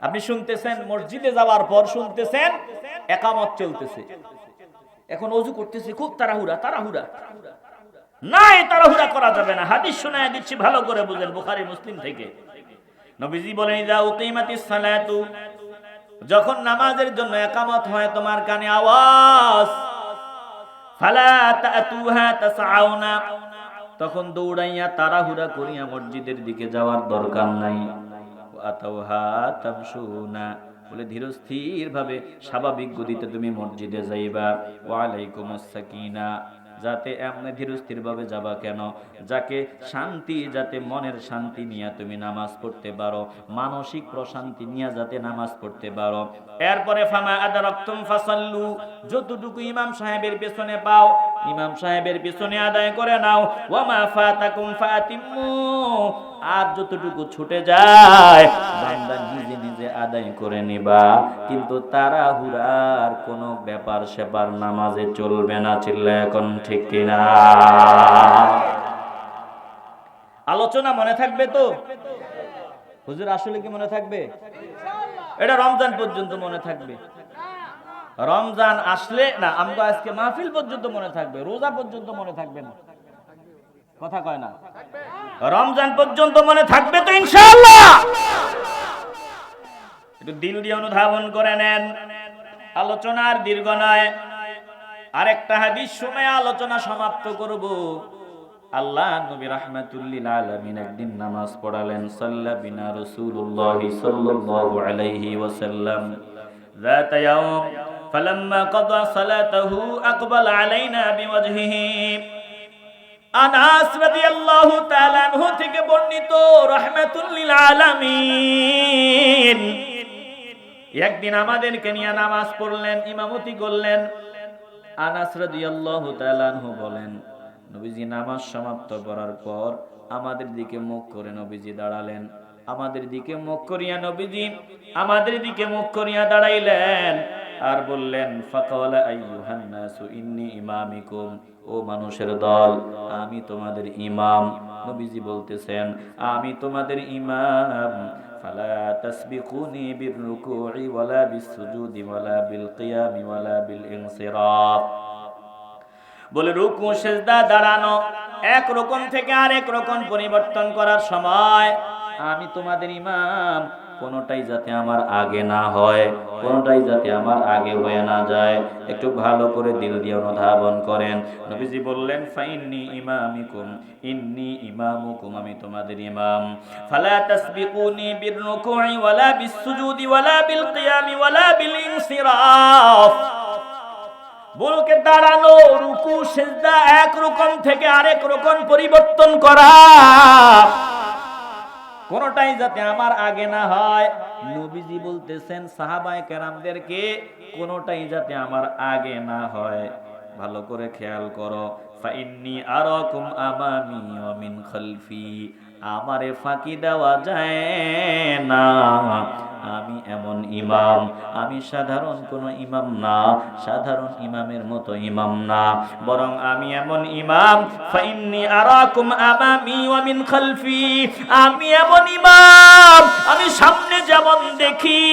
আপনি শুনতেছেন মসজিদে যাওয়ার পর শুনতেছেন একামত চলতেছে, এখন ওযু করতেছে, খুব তাড়াহুড়া নাই, তাড়াহুড়া করা যাবে না। হাদিস শোনায় দিচ্ছি, ভালো করে বুঝেন, বুখারী মুসলিম থেকে। নবীজি বলেন, ইযা উকিমাতিস সালাতু, যখন নামাজের জন্য একামত হয়, তোমার কানে আওয়াজ, ফালা তাতুহা তাসআউনা, তখন দৌড়াইয়া তাড়াহুড়া করিয়া মসজিদের দিকে যাওয়ার দরকার নাই। আতাওহা তামশুনা, বলে ধীর স্থির ভাবে স্বাভাবিক গতিতে তুমি মসজিদে যাইবা। ওয়া আলাইকুমুস সাকিনা, যাতে এমনি ধীর স্থির ভাবে যাবা কেন? যাকে শান্তি, যাতে মনের শান্তি নিয়ে তুমি নামাজ পড়তে পারো, মানসিক প্রশান্তি নিয়ে যাতে নামাজ পড়তে পারো। এরপরে ফামা আদারাকতুম ফাসাল্লু, যতটুকু ইমাম সাহেবের পেছনে পাও, ইমাম সাহেবের পেছনে আদায় করে নাও। ওয়া মা ফাতাকুম ফাতিম্মু, আর যতটুকু ছুটে যায় বান্দা নিজে নিজে আদায় করে নিবা, কিন্তু তাড়াহুড়ার কোনো ব্যাপার সেপার নামাজে চলবে না। চিল্লায় এখন ঠিক কিনা? আলোচনা মনে থাকবে তো? হুজুর আসলে কি মনে থাকবে? এটা রমজান পর্যন্ত মনে থাকবে। রমজান আসলে না, আমরা আজকে মাহফিল পর্যন্ত মনে থাকবে, রোজা পর্যন্ত মনে থাকবে না। কথা কয় না? রমজান পর্যন্ত মনে থাকবে তো ইনশাআল্লাহ? একটু দিল দিয়ে অনুধাবন করে নেন, আলোচনার দীর্ঘ নয়। আরেকটা হাদিস শুনে আলোচনা সমাপ্ত করব। আল্লাহ নবী রাহমাতুল লিল আলামিন একদিন নামাজ পড়ালেন, সাল্লা বিনা রাসূলুল্লাহ সাল্লাল্লাহু আলাইহি ওয়াসাল্লাম ذات يوم فلما قضى صلاته أقبل علينا بوجهه। আনাস রাদিয়াল্লাহু তাআলা আনহু থেকে বর্ণিত, রাহমাতুল লিল আলামিন একদিন আমাদেরকে নিয়ে নামাজ পড়লেন, ইমামতি করলেন। আনাস রাদিয়াল্লাহু তাআলা আনহু বলেন, নবীজি নামাজ সমাপ্ত করার পর আমাদের দিকে মুখ করে নবীজি দাঁড়ালেন। আমাদের দিকে মুখ করিয়া নবীজি আমাদের দিকে মুখ করিয়া দাঁড়াইলেন আর বললেন, ফাকালা আইয়ুহান নাসু ইন্নী ইমামিকুম, ও মানুষের দল, আমি তোমাদের ইমাম। নবীজি বলতেছেন, আমি তোমাদের ইমাম। ফালা তাসবিকুনি বিররুকুই ওয়ালা বিসসুজুদি ওয়ালা বিলকিয়ামি ওয়ালা বিলইনসিরাফ। বলে রুকু সিজদা দাঁড়ানো এক রকম থেকে আরেক রকম পরিবর্তন করার সময় আমি তোমাদের ইমাম, কোনটাই যাতে আমার আগে না হয়, কোনটাই যাতে আমার আগে হয়ে না যায়, একটু ভালো করে দিল দিয়ে অনুধাবন করেন। নবীজি বললেন, ফাইন্নি ইমামিকুম, ইন্নী ইমামুকুম, আমি তোমাদের ইমাম। ফালা তাসবিকুনি বিররুকুই ওয়ালা বিসসুজুদি ওয়ালা বিলকিয়ামি ওয়ালা বিলইনসিরাফ। বলকে দাঁড়ানো, রুকু সিজদা এক রকম থেকে আরেক রকম পরিবর্তন করা, কোনটাই যাতে আমার আগে না হয়। নবীজি বলতেছেন সাহাবায়ে কেরামদেরকে, কোনটাই যাতে আমার আগে না হয়। ভালো করে খেয়াল করো, ফাইন্নী আরাকুম আমামি ওয়া মিন খালফি, আমারে ফাঁকি দেওয়া যায় না। আমি এমন ইমাম, আমি সাধারণ কোন ইমাম না, সাধারণ ইমামের মতো ইমাম না, বরং আমি এমন ইমাম, ফাইন্নী আরাকুম আমামি ওয়া মিন খালফি, আমি এমন ইমাম, আমি সামনে যেমন দেখি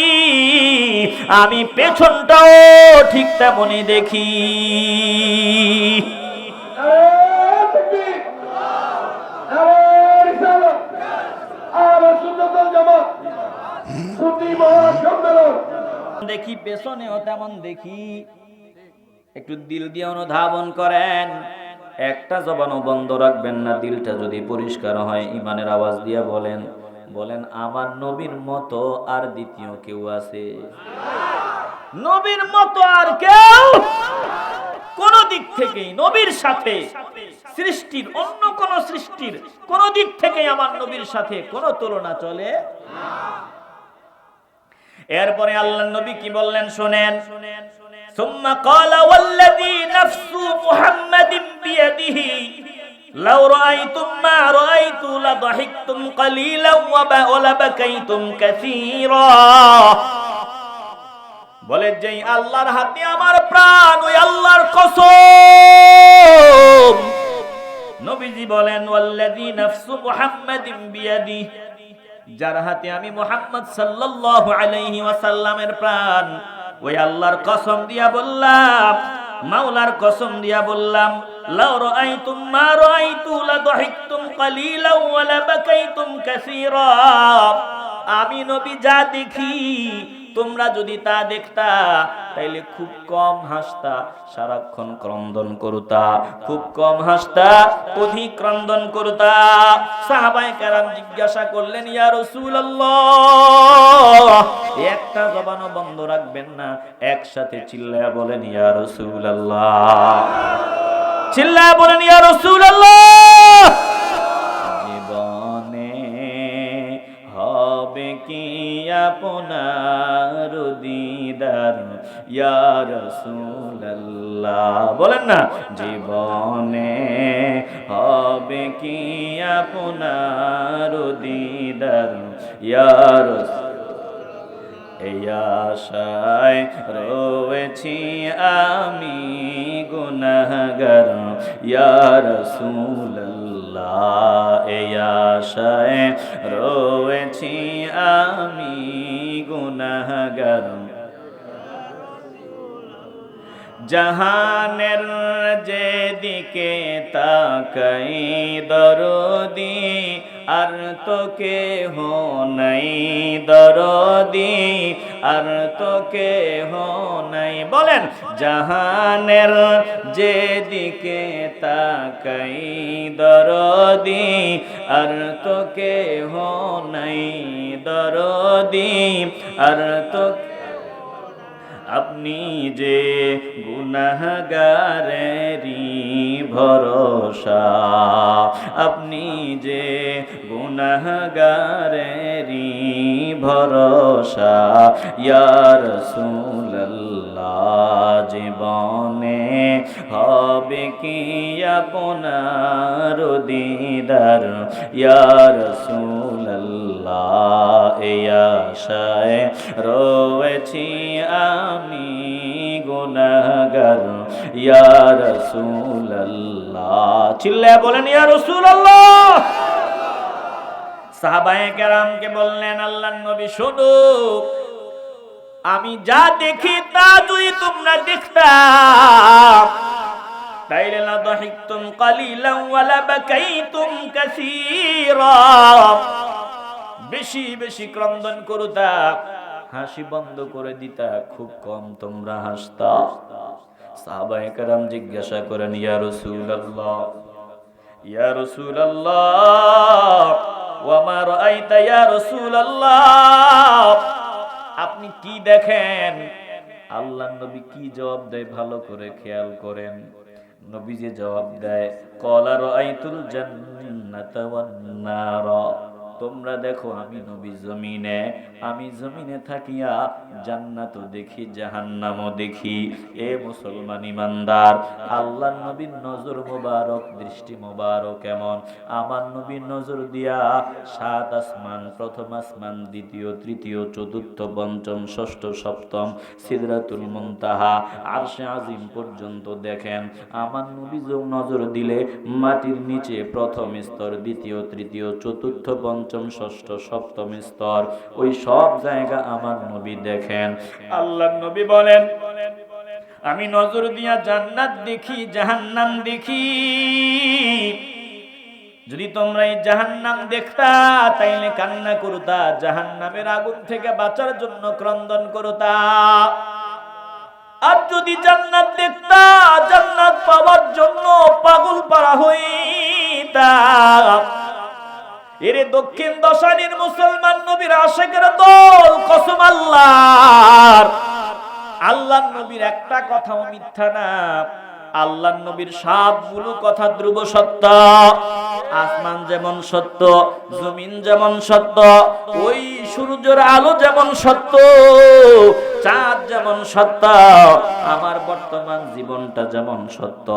আমি পেছনটাও ঠিক তেমনই দেখি। দেখি পেছনেও তেমন দেখি। একটু দিল দিয়ে অনুধাবন করেন, একটা জবানও বন্ধ রাখবেন না। দিলটা যদি পরিষ্কার হয়, ইমানের আওয়াজ দিয়ে বলেন, বলেন আমার নবীর মতো আর দ্বিতীয় কেউ আছে? নবীর মতো আর কেউ কোন দিক থেকেই নবীর সাথে সৃষ্টির, অন্য কোন সৃষ্টির কোন দিক থেকে আমার নবীর সাথে কোন তুলনা চলে না। এরপরে আল্লাহর নবী কি বললেন শুনেন, সুম্মা ক্বালা ওয়াল্লাযী নাফসু মুহাম্মাদিন বিয়াদিহি লাউ রাআইতুম মা রাআইতু লাদাহিকতুম কালীলান ওয়া লাবাকাইতুম কাসীরা। বলে যেই আল্লাহর হাতে আমার প্রাণ, ওই আল্লাহর কসম। নবীজি বলেন, ওয়াল্লাযী নাফসু মুহাম্মাদিন বিয়াদিহি, যার হাতে আমি মুহাম্মদ সাল্লাল্লাহু আলাইহি ওয়াসাল্লামের প্রাণ, ওই আল্লাহর কসম দিয়া বললাম, মাওলার কসম দিয়া বললাম, লাউ রাআইতুম মা রাআইতু লাদাহিকতুম কালীলান ওয়া লাবাকাইতুম কাসীরা। আমি নবী যা দেখি তোমরা যদি তা দেখতা তাইলে খুব কম হাসতা, সারাক্ষণ ক্রন্দন করতা, খুব কম হাসতা, অধিক ক্রন্দন করতা। সাহাবায়ে কেরাম জিজ্ঞাসা করলেন, ইয়া রাসূলুল্লাহ, একটা জবানও বন্ধ রাখবেন না, একসাথে চিল্লায়া বলেন ইয়া রাসূলুল্লাহ, চিল্লায়া বলেন ইয়া রাসূলুল্লাহ। জীবনে হবে কি আপনার দিদার ইয়া রাসূলুল্লাহ, বলেন না, জীবনে হবে কি আপনার দিদার ইয়া রাসূলুল্লাহ। এই আশায় রয়েছি আমি গুনাহগার ইয়া রাসূলুল্লাহ, এই আশায় রয়েছি আমি গুনাহগার। জাহানের যেদিকে তাকাই দরদি, আর তো কেহ নাই দরদি, আর তো কেহ নাই। বলেন, জাহানের যেদিকে তাকাই দরদি, আর তো কেহ নাই দরদি, আর তো আপনি যে গুনাহগারেরই ভরসা, আপনি যে গুনাহগারেরই ভরসা ইয়া রাসূলুল্লাহ। জীবনে হবে কি আপনার দিদার ইয়া রাসূলুল্লাহ এই আশায় রয়েছি আমি গুনাহগার ইয়া রাসূলুল্লাহ চিল্লায়ে বলেন ইয়া রাসূলুল্লাহ সাহাবায়ে কেরামকে বললেন আল্লাহর নবী শোনো আমি যা দেখি তা যদি তোমরা দেখতা তাইলে না দাহিকতুম কালিলান ওয়ালা বাকাইতুম কাসীরা বেশি বেশি ক্রন্দন করতা হাসি বন্ধ করে দিতা খুব কম তোমরা হাসতা সাহাবায়ে কেরাম জিজ্ঞাসা করেন ইয়া রাসূলুল্লাহ ইয়া রাসূলুল্লাহ ওয়া মা রাআইতা ইয়া রাসূলুল্লাহ আপনি কি দেখেন আল্লাহর নবী কি জবাব দেয় ভালো করে খেয়াল করেন নবী যে জবাব দেয় ক্বালা রাআইতুল জান্নাতা ওয়ান নার তোমরা দেখো আমি নবী আমি জমিনে থাকিয়া জান্নাতও দেখি জাহান্নামও দেখি এ মুসলমান ইমানদার আল্লাহর নবীর নজর মোবারক দৃষ্টি মোবারক কেমন আমার নবীর নজর দিয়া সাত আসমান প্রথম আসমান দ্বিতীয় তৃতীয় চতুর্থ পঞ্চম ষষ্ঠ সপ্তম সিদরাতুল মুনতাহা আরশে আজিম পর্যন্ত দেখেন আমার নবী নজর দিলে মাটির নিচে প্রথম স্তর দ্বিতীয় তৃতীয় চতুর্থ পঞ্চম ষষ্ঠ সপ্তম স্তর ওই সব জায়গা আমার নবী দেখেন আল্লাহর নবী বলেন আমি নজর দিয়া জান্নাত দেখি জাহান্নাম দেখি যদি তোমরা এই জাহান্নাম দেখতা তাইলে কান্না করতা জাহান্নামের আগুন থেকে বাঁচার জন্য ক্রন্দন করতা আর যদি জান্নাত দেখতা জান্নাত পাওয়ার জন্য পাগল পারা হইতা এরে দক্ষিণ দশানির মুসলমান নবীর আশিকের দল কসম আল্লাহর আল্লাহর নবীর একটা কথাও মিথ্যা না আল্লাহর নবীর সবগুলো কথা ধ্রুব সত্য আসমান যেমন সত্য জমিন যেমন সত্য ওই সূর্যের আলো যেমন সত্য চাঁদ যেমন সত্য আমার বর্তমান জীবনটা যেমন সত্য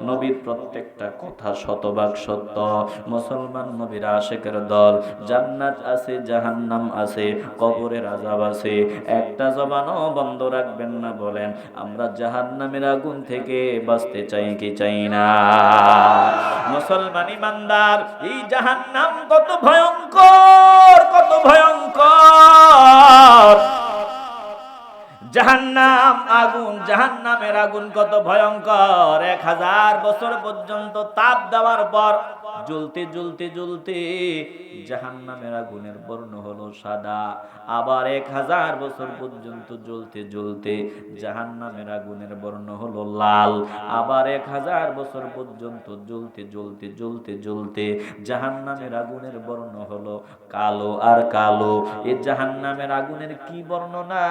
নবীর প্রত্যেকটা কথা শতভাগ সত্য মুসলমান নবীর আশিকের দল জান্নাত আছে জাহান্নাম আছে কবরের আযাব আছে একটা জবানও বন্ধ রাখবেন না বলেন আমরা জাহান্নামের আগুন থেকে বাঁচতে চাই কি চাই না মুসলমান ইমানদার এই জাহান্নাম কত ভয়ঙ্কর কত ভয়ঙ্কর জাহান্নাম আগুন জাহান্নামের আগুন কত ভয়ঙ্কর 1000 বছর পর্যন্ত তাপ দেওয়ার পর জ্বলতে জ্বলতে জ্বলতে জাহান্নামের আগুনের বর্ণ হলো সাদা আবার 1000 বছর পর্যন্ত জ্বলতে জ্বলতে জাহান্নামের আগুনের বর্ণ হলো লাল আবার 1000 বছর পর্যন্ত জ্বলতে জ্বলতে জ্বলতে জ্বলতে জাহান্নামের আগুনের বর্ণ হলো কালো আর কালো এই জাহান্নামের আগুনের কি বর্ণনা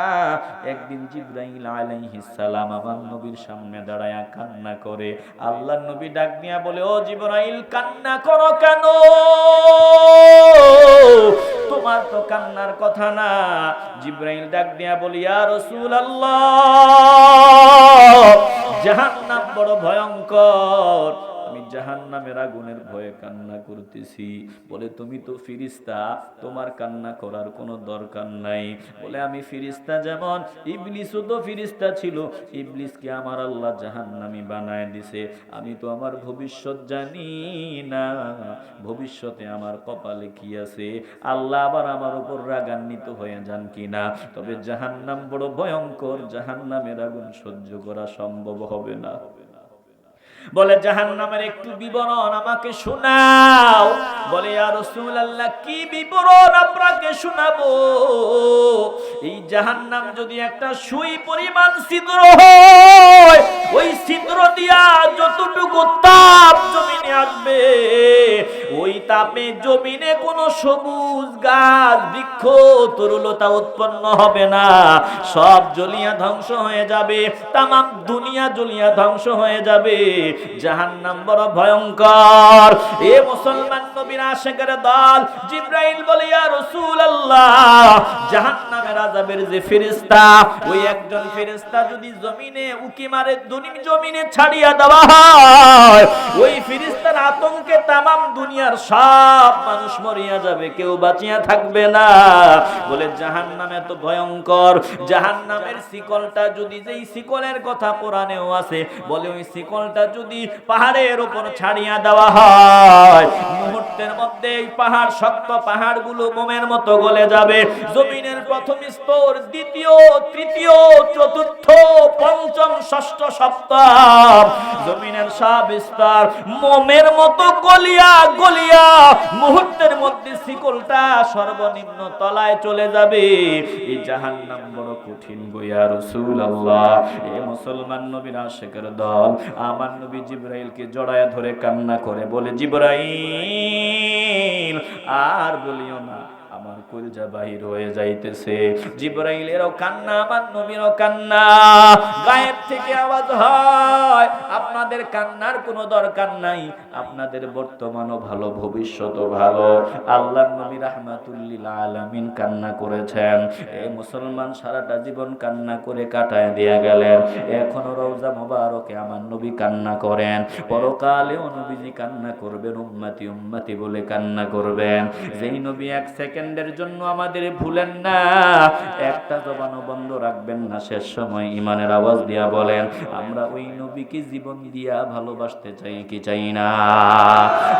একদিন জিবরাইল আলাইহিস সালাম আমার নবীর সামনে দাঁড়ায়া কান্না করে আল্লাহর নবী ডাক দিয়া বলে ও জিবরাইল কান্না করো কেন তোমার তো কান্নার কথা না জিবরাইল ডাক দিয়া বলি ইয়া রাসূলুল্লাহ জাহান্নাম বড় ভয়ঙ্কর আমি জাহান্নামের আগুনের ভয়ে কান্না করতেছি বলে তুমি তো ফেরেশতা তোমার কান্না করার কোনো দরকার নাই বলে আমি ফেরেশতা যেমন ইবলিসও তো ফেরেশতা ছিল ইবলিসকে আমার আল্লাহ জাহান্নামী বানায় দিয়েছে আমি তো আমার ভবিষ্যৎ জানি না ভবিষ্যতে আমার কপালে কি আছে আল্লাহ আবার আমার উপর রাগান্বিত হয়ে যান কিনা তবে জাহান্নাম বড় ভয়ঙ্কর জাহান্নামের আগুন সহ্য করা সম্ভব হবে না বলে জাহান্নামের একটু বিবরণ আমাকে শোনাও বলে ইয়া রাসূলুল্লাহ কি বিবরণ আপনাকে শোনাবো এই জাহান্নাম যদি একটা সুই পরিমাণ ছিদ্র হয় ওই ছিদ্র দিয়া যতটুকু তাপ জমিনে আসবে ওই তাপে জমিনে কোনো সবুজ গাছ বৃক্ষ তরুলতা উৎপন্ন হবে না, সব জ্বলিয়া ধ্বংস হয়ে যাবে, তামাম দুনিয়া জ্বলিয়া ধ্বংস হয়ে যাবে। জাহান্নাম বড় ভয়ঙ্কর। এ মুসলমান নবীর আশিকের দল জিবরাইল বলে, ইয়া রাসূলুল্লাহ, জাহান্নামের আযাবের যে ফেরেশতা, ওই একজন ফেরেশতা যদি জমিনে উকি মারে, জমিনে ছাড়িয়া দেওয়া হয়, ওই ফেরেশতার আতঙ্কে তামাম দুনিয়ার সব মানুষ মরিয়া যাবে, কেউ বাঁচিয়া থাকবে না। বলে জাহান্নাম এত ভয়ঙ্কর, জাহান্নামের শিকলটা যদি, যেই শিকলের কথা কোরআনেও আছে, বলে ওই শিকলটা যদি পাহাড়ের উপর ছাড়িয়া দেওয়া হয়, মুহূর্তের মধ্যে এই পাহাড়, শক্ত পাহাড়গুলো মোমের মতো গলে যাবে। জমিনের প্রথম স্তর, দ্বিতীয়, তৃতীয়, চতুর্থ, পঞ্চম, ষষ্ঠ, সপ্তম, জমিনের সব স্তর মোমের মতো গলিয়া গলিয়া মুহূর্তের মধ্যে শিকলটা সর্বনিম্ন তলায় চলে যাবে। এই জাহান্নাম বড় কঠিন গো ইয়া রাসূলুল্লাহ। এ মুসলমান নবীর আশিকের দল আমার নবী জিবরাইলকে জড়ায়া ধরে কান্না করে, বলে, জিবরাইল আর বলিও না, আমার কলিজা বাহির হয়ে যাইতেছে। জিবরাইলেরও কান্না, আমার নবীরও কান্না। গায়েব থেকে আওয়াজ হয়, আপনাদের কান্নার কোনো দরকার নাই, আপনাদের বর্তমানও ভালো, ভবিষ্যৎও ভালো। আল্লাহর নবী রাহমাতুল লিল আলামিন কান্না করেছেন। এই মুসলমান সারাটা জীবন কান্না করে কাটায় দিয়ে গেলেন, এখনো রওজা মোবারকে আমার নবী কান্না করেন। পরকালেও নবীজি কান্না করবেন, উম্মতি উম্মতি বলে কান্না করবেন। যেই নবী এক সেকেন্ডের জন্য আমাদের ভুলেন না, একটা জবানও বন্ধ রাখবেন না, শেষ সময় ইমানের আওয়াজ দিয়া বলেন, আমরা ওই নবীকে জীবন দিয়া ভালোবাসতে চাই কি চাই না?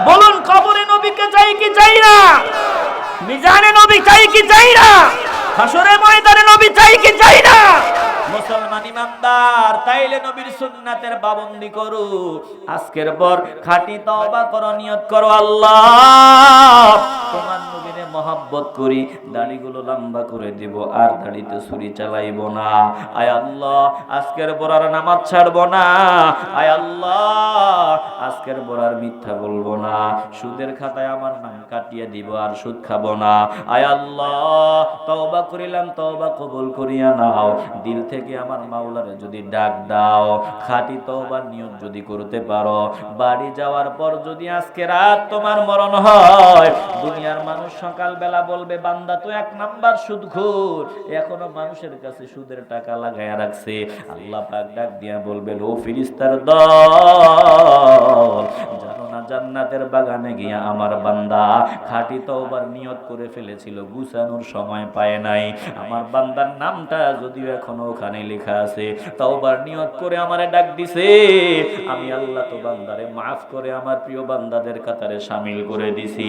বলুন, কবরে নবীকে চাই কি চাই না? মিজানে নবী চাই কি চাই না? হাসরে ময়দানে নবী চাই কি চাই না? মুসলমান ইমানদার, তাইলে নবীর সুন্নাতের পাবন্দি করো। আজকের পর খাঁটি তওবা করো, নিয়ত করো, আল্লাহ তোমার নবীরে মহব্বত করি, দাড়িগুলো লম্বা করে দিব, আর দাড়িতে ছুরি চালাইব না। আয় আল্লাহ, আজকের পর আর নামাজ ছাড়ব না। আয় আল্লাহ, আজকের পর আর মিথ্যা বলবো না, সুদের খাতায় আমার নাম কাটিয়ে দিব, আর সুদ খাবো না। আয় আল্লাহ, তওবা করিলাম, তওবা কবুল করিয়া নাও। দিল থেকে আমার মাওলারে যদি ডাক দাও, খাঁটি তওবার নিয়ত যদি করতে পারো, বাড়ি যাওয়ার পর যদি আজকে রাত তোমার মরণ হয়, দুনিয়ার মানুষ সকালবেলা বলবে, বান্দা তো এক নাম্বার সুদখোর, এখনো মানুষের কাছে সুদের টাকা লাগায়া রাখছে। আল্লাহ পাক ডাক দিয়া বলবেন, ও ফেরেশতার দল, জানো না জান্নাতের বাগানে গিয়া আমার বান্দা খাঁটি তওবার নিয়ত করে ফেলেছিল, গুছানোর সময় পায় নাই। আমার বান্দার নামটা যদিও এখনো ওখানে লেখা আছে, তওবার নিয়ত করে আমারে ডাক দিছে, আমি আল্লাহ তো বান্দারে মাফ করে আমার প্রিয় বান্দাদের কাতারে শামিল করে দিছি।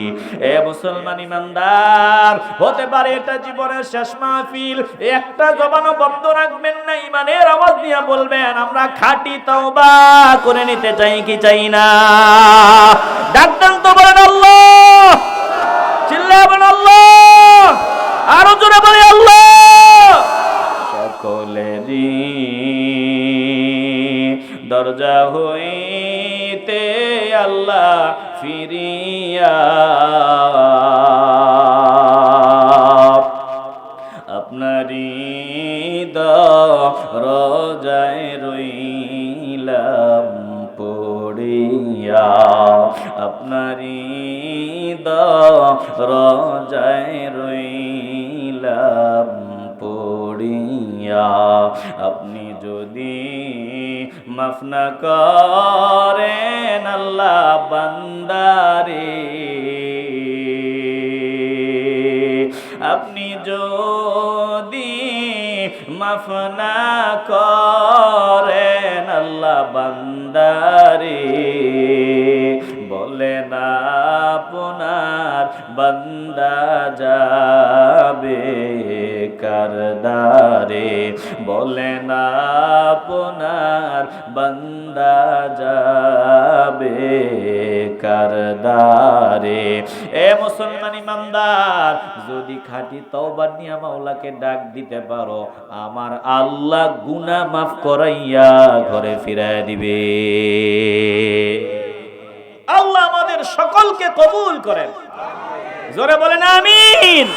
এ মুসলমান ইমানদার, হতে পারে এটা জীবনের শেষ মাহফিল, একটা জবানও বন্ধ রাখবেন না, ইমানের আওয়াজ দিয়ে বলবেন, আমরা খাঁটি তওবা করে নিতে চাই কি চাই না? ডাকতেন তো বলেন আল্লাহ, চিল্লায় বলেন আল্লাহ, আরো জোরে বলে আল্লাহ। সকলেরই দরজা হইতে আল্লাহ ফিরিয়া আপনারই দরজায় রইলাম পড়িয়া, আপনারই দরজায় রইলাম পড়িয়া। আপনি যদি মাফ না করেন আল্লাহ বান্দারে, আপনি যদি মাফ না করেন আল্লাহ বান্দারে, বলেন আপনার বান্দা যাবে কারদারে, বলেন আপনার বান্দা যাবে কারদারে। এ মুসলমান ইমানদার, যদি খাঁটি তওবা নিয়ে মাওলাকে ডাক দিতে পারো, আমার আল্লাহ গুনাহ মাফ করাইয়া ঘরে ফিরায় দিবে। আল্লাহ আমাদের সকলকে কবুল করেন। জোরে বলেন আমিন।